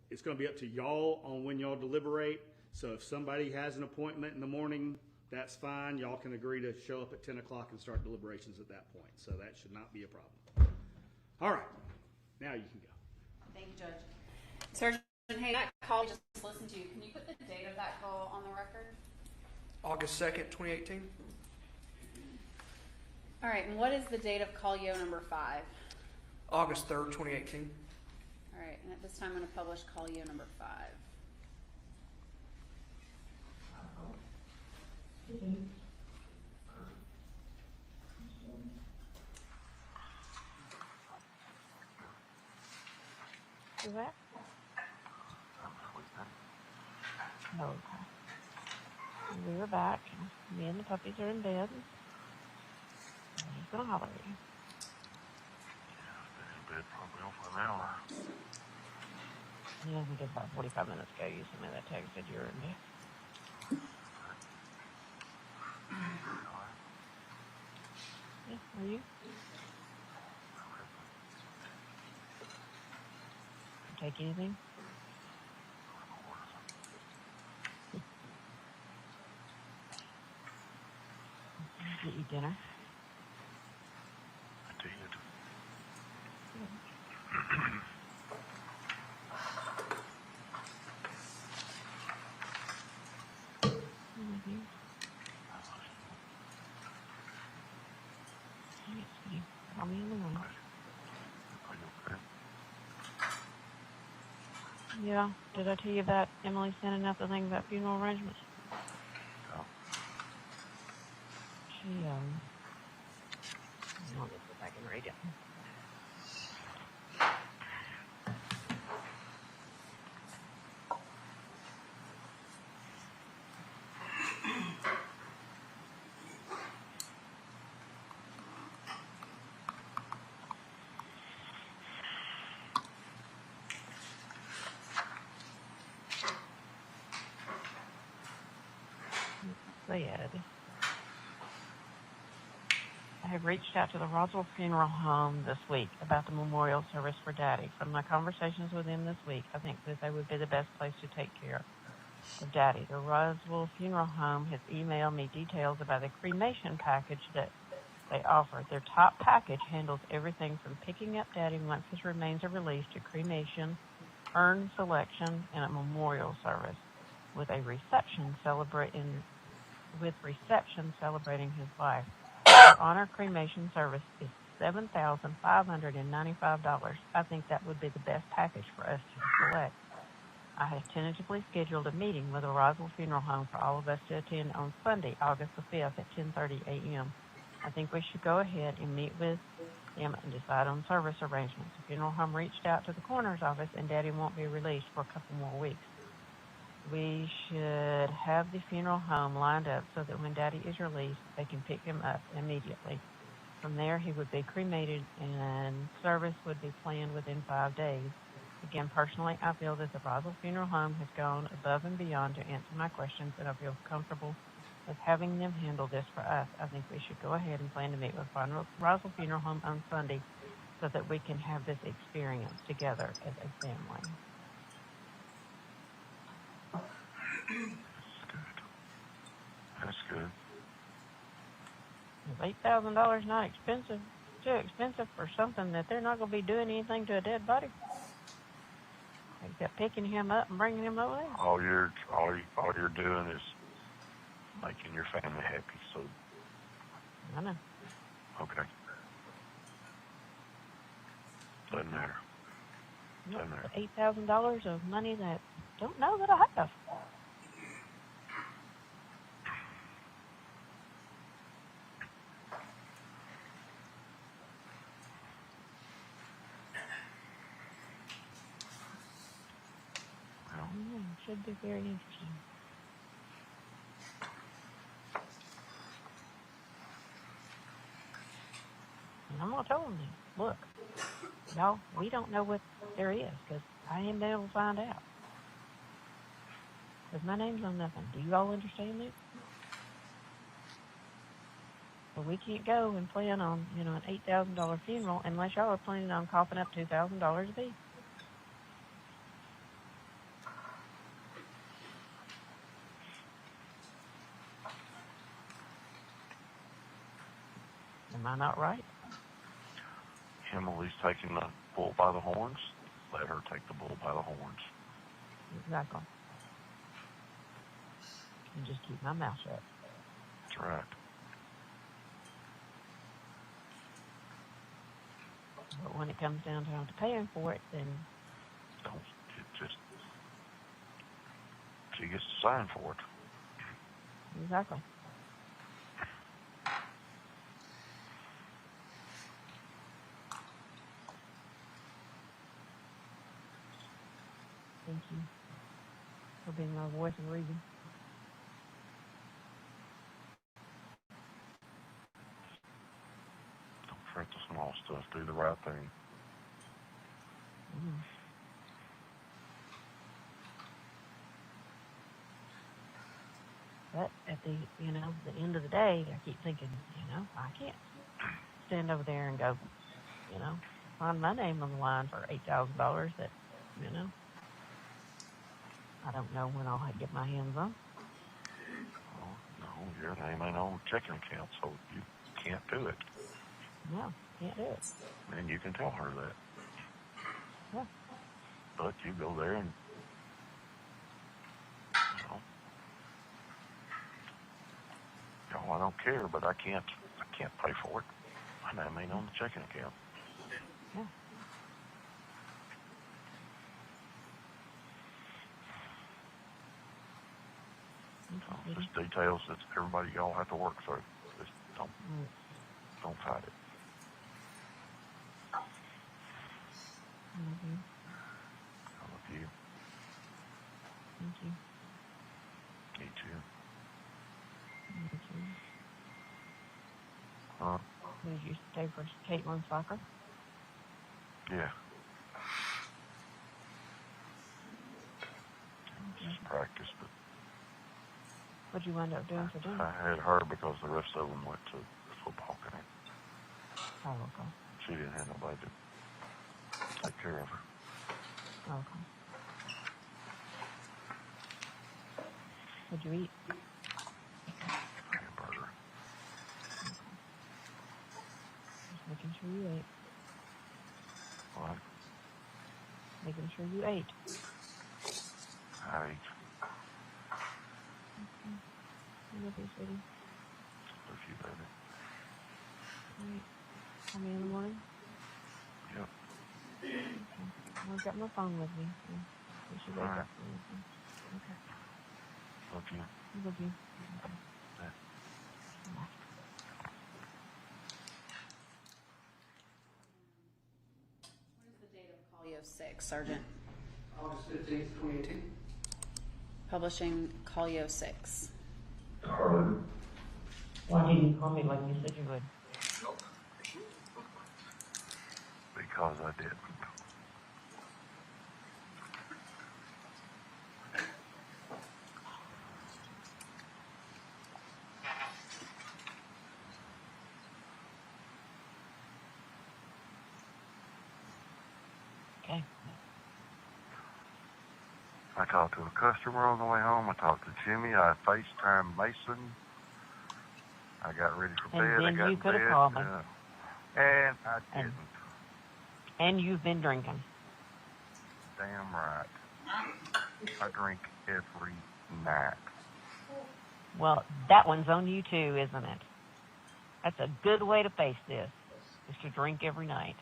it's going to be up to y'all on when y'all deliberate. So if somebody has an appointment in the morning, that's fine. Y'all can agree to show up at 10 o'clock and start deliberations at that point. So that should not be a problem. All right, now you can go. Thank you, Judge. Sergeant, hey, that call just listened to you. Can you put the date of that call on the record? August 2nd, 2018. All right, and what is the date of call yo number 5? August 3rd, 2018. All right, and at this time I'm going to publish call yo number 5. Is that? Oh, okay. We were back. Me and the puppies are in bed. He's gonna holler at you. In bed probably over an hour. Yeah, I think it's about 45 minutes ago you sent me that text that you were in bed. Yeah, are you? Take anything? Get you dinner. I did. Call me in the morning. Are you okay? Yeah. Did I tell you that Emily's sending out the thing about funeral arrangements? No. She, I'll just go back and read it. Said, have reached out to the Roswell Funeral Home this week about the memorial service for Daddy. From my conversations with them this week, I think that they would be the best place to take care of Daddy. The Roswell Funeral Home has emailed me details about the cremation package that they offer. Their top package handles everything from picking up Daddy once his remains are released to cremation, urn selection, and a memorial service with reception celebrating his life. Their honor cremation service is $7,595. I think that would be the best package for us to select. I have tentatively scheduled a meeting with the Roswell Funeral Home for all of us to attend on Sunday, August the 5th at 10:30 a.m. I think we should go ahead and meet with them and decide on service arrangements. The funeral home reached out to the coroner's office, and Daddy won't be released for a couple more weeks. We should have the funeral home lined up so that when Daddy is released, they can pick him up immediately. From there, he would be cremated, and service would be planned within 5 days. Again, personally, I feel that the Roswell Funeral Home has gone above and beyond to answer my questions, and I feel comfortable with having them handle this for us. I think we should go ahead and plan to meet with Roswell Funeral Home on Sunday so that we can have this experience together as a family. That's good. Is $8,000 not expensive? Too expensive for something that they're not going to be doing anything to a dead body? Except picking him up and bringing him over there. All you're doing is making your family happy. So. I know. Okay. Doesn't matter. Doesn't matter. $8,000 of money that I don't know that I have. Should be very interesting. And I'm going to tell them, look, y'all, we don't know what there is because I ain't able to find out. Because my name's on nothing. Do you all understand that? But we can't go and plan on, an $8,000 funeral unless y'all are planning on coughing up $2,000 a piece. Am I not right? Emily's taking the bull by the horns. Let her take the bull by the horns. Exactly. And just keep my mouth shut. That's right. But when it comes down to paying for it, then she gets to sign for it. Exactly. Thank you for being my voice of reason. Don't fret the small stuff. Do the right thing. Mm. But at the end of the day, I keep thinking, I can't stand over there and go, find my name on the line for $8,000 that, I don't know when I'll get my hands on. Oh, no, your name ain't on the checking account, so you can't do it. No, can't do it. And you can tell her that. Yeah. But you go there and, I don't care, but I can't pay for it. My name ain't on the checking account. Yeah. Just details that everybody y'all have to work through. Just don't fight it. Mm-hmm. I love you. Thank you. Me too. Me too. Huh? Did you stay for Caitlin's soccer? Yeah. Just practice, but What'd you end up doing for dinner? I had her because the rest of them went to the football game. Oh, okay. She didn't have nobody to take care of her. Okay. What'd you eat? Hamburger. Just making sure you ate. What? Making sure you ate. I ate. I love you, sweetie. Love you, baby. All right. Call me in the morning. Yep. Okay. I've got my phone with me. So we should wake All right. up. Okay. Love you. I love you. Okay. Yeah. Bye. What is the date of Collio 6, Sergeant? August 15th, 2018. Publishing Collio 6. Why didn't you call me like you said you would? Because I didn't. Okay. I talked to a customer on the way home. I talked to Jimmy. I FaceTimed Mason. I got ready for And bed. I then got you in could have bed, called me. and I didn't. And you've been drinking. Damn right. I drink every night. Well, that one's on you too, isn't it? That's a good way to face this, is to drink every night.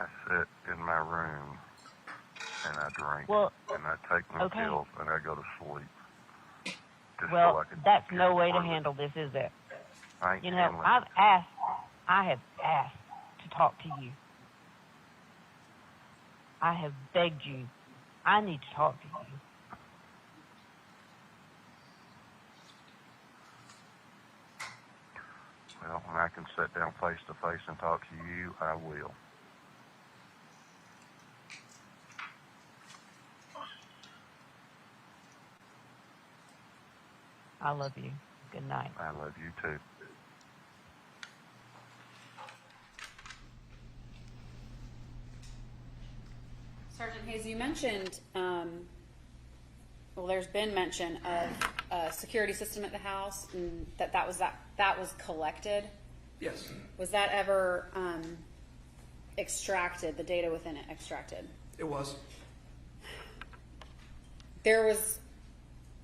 I sit in my room and I drink, Well, and I take my okay. pills and I go to sleep. Just so Well, I can that's get no way to through it. handle this, is it? I ain't You know, handling I it. have asked to talk to you. I have begged you. I need to talk to you. Well, when I can sit down face to face and talk to you, I will. I love you. Good night. I love you too. Sergeant Hayes, you mentioned, well, there's been mention of a security system at the house, and that was collected. Yes. Was that ever extracted? The data within it extracted? It was. There was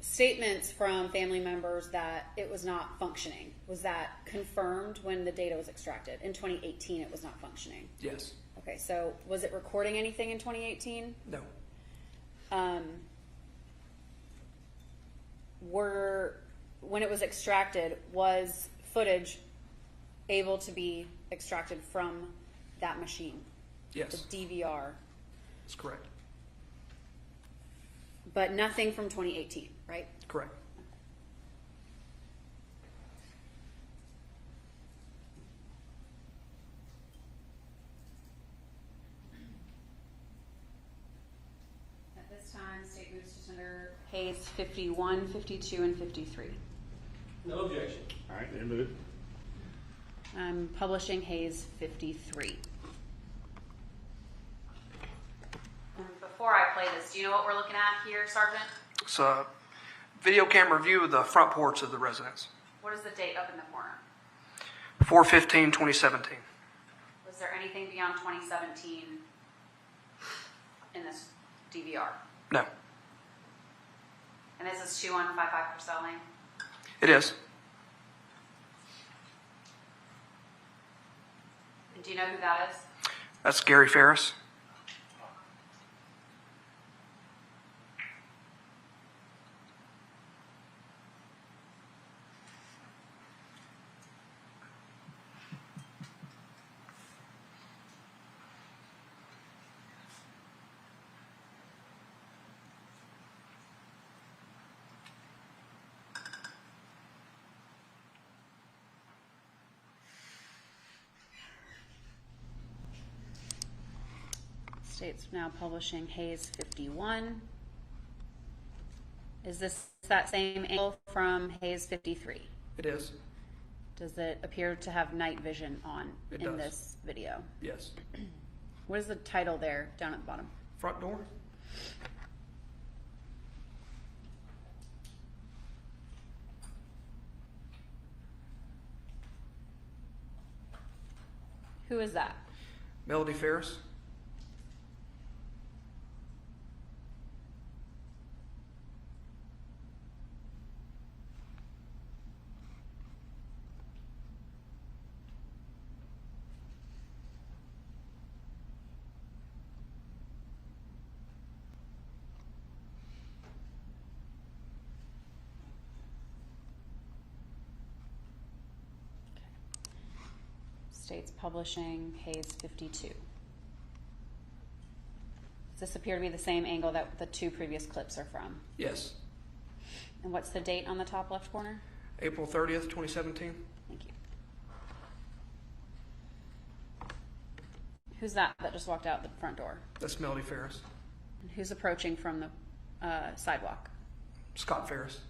statements from family members that it was not functioning. Was that confirmed when the data was extracted? In 2018, it was not functioning. Yes. Okay, so was it recording anything in 2018? No. When it was extracted, was footage able to be extracted from that machine? Yes. The DVR, That's correct. but nothing from 2018, right? Correct. At this time, state moves to tender Hayes 51, 52, and 53. No objection. All right, then move. I'm publishing Hayes 53. And before I play this, do you know what we're looking at here, Sergeant? It's a video camera view of the front porch of the residence. What is the date up in the corner? 4/15/2017. Was there anything beyond 2017 in this DVR? No. And this is 2155 Purcell Lane? It is. And do you know who that is? That's Gary Farris. State's now publishing Hayes 51. Is this that same angle from Hayes 53? It is. Does it appear to have night vision on It in does. this video? Yes. What is the title there down at the bottom? Front door? Who is that? Melody Farris? States Publishing, Hayes 52. Does this appear to be the same angle that the two previous clips are from? Yes. And what's the date on the top left corner? April 30th, 2017. Thank you. Who's that just walked out the front door? That's Melody Farris. And who's approaching from the sidewalk? Scott Farris.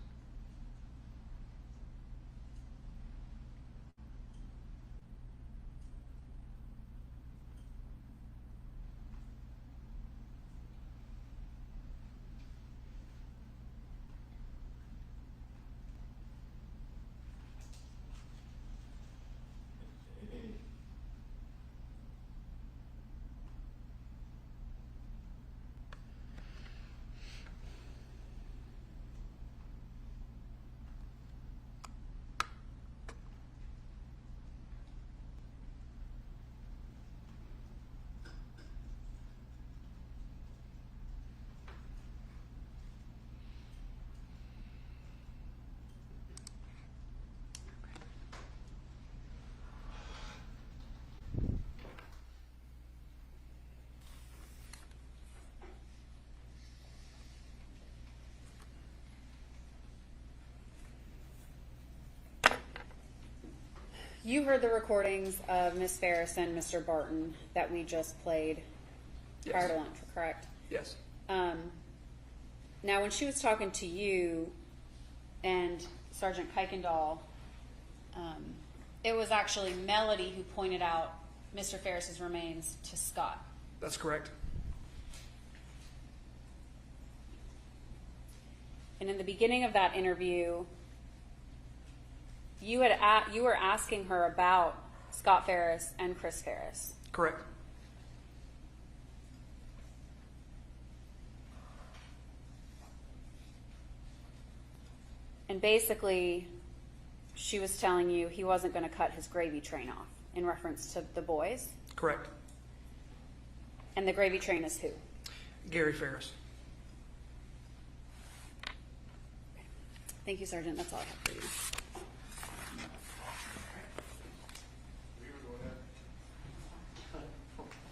You heard the recordings of Miss Farris and Mr. Barton that we just played prior to lunch, correct? Yes. Now, when she was talking to you and Sergeant Kuykendall, it was actually Melody who pointed out Mr. Farris's remains to Scott. That's correct. And in the beginning of that interview, you were asking her about Scott Farris and Chris Farris. Correct. And basically, she was telling you he wasn't going to cut his gravy train off in reference to the boys. Correct. And the gravy train is who? Gary Farris. Thank you, Sergeant. That's all I have for you.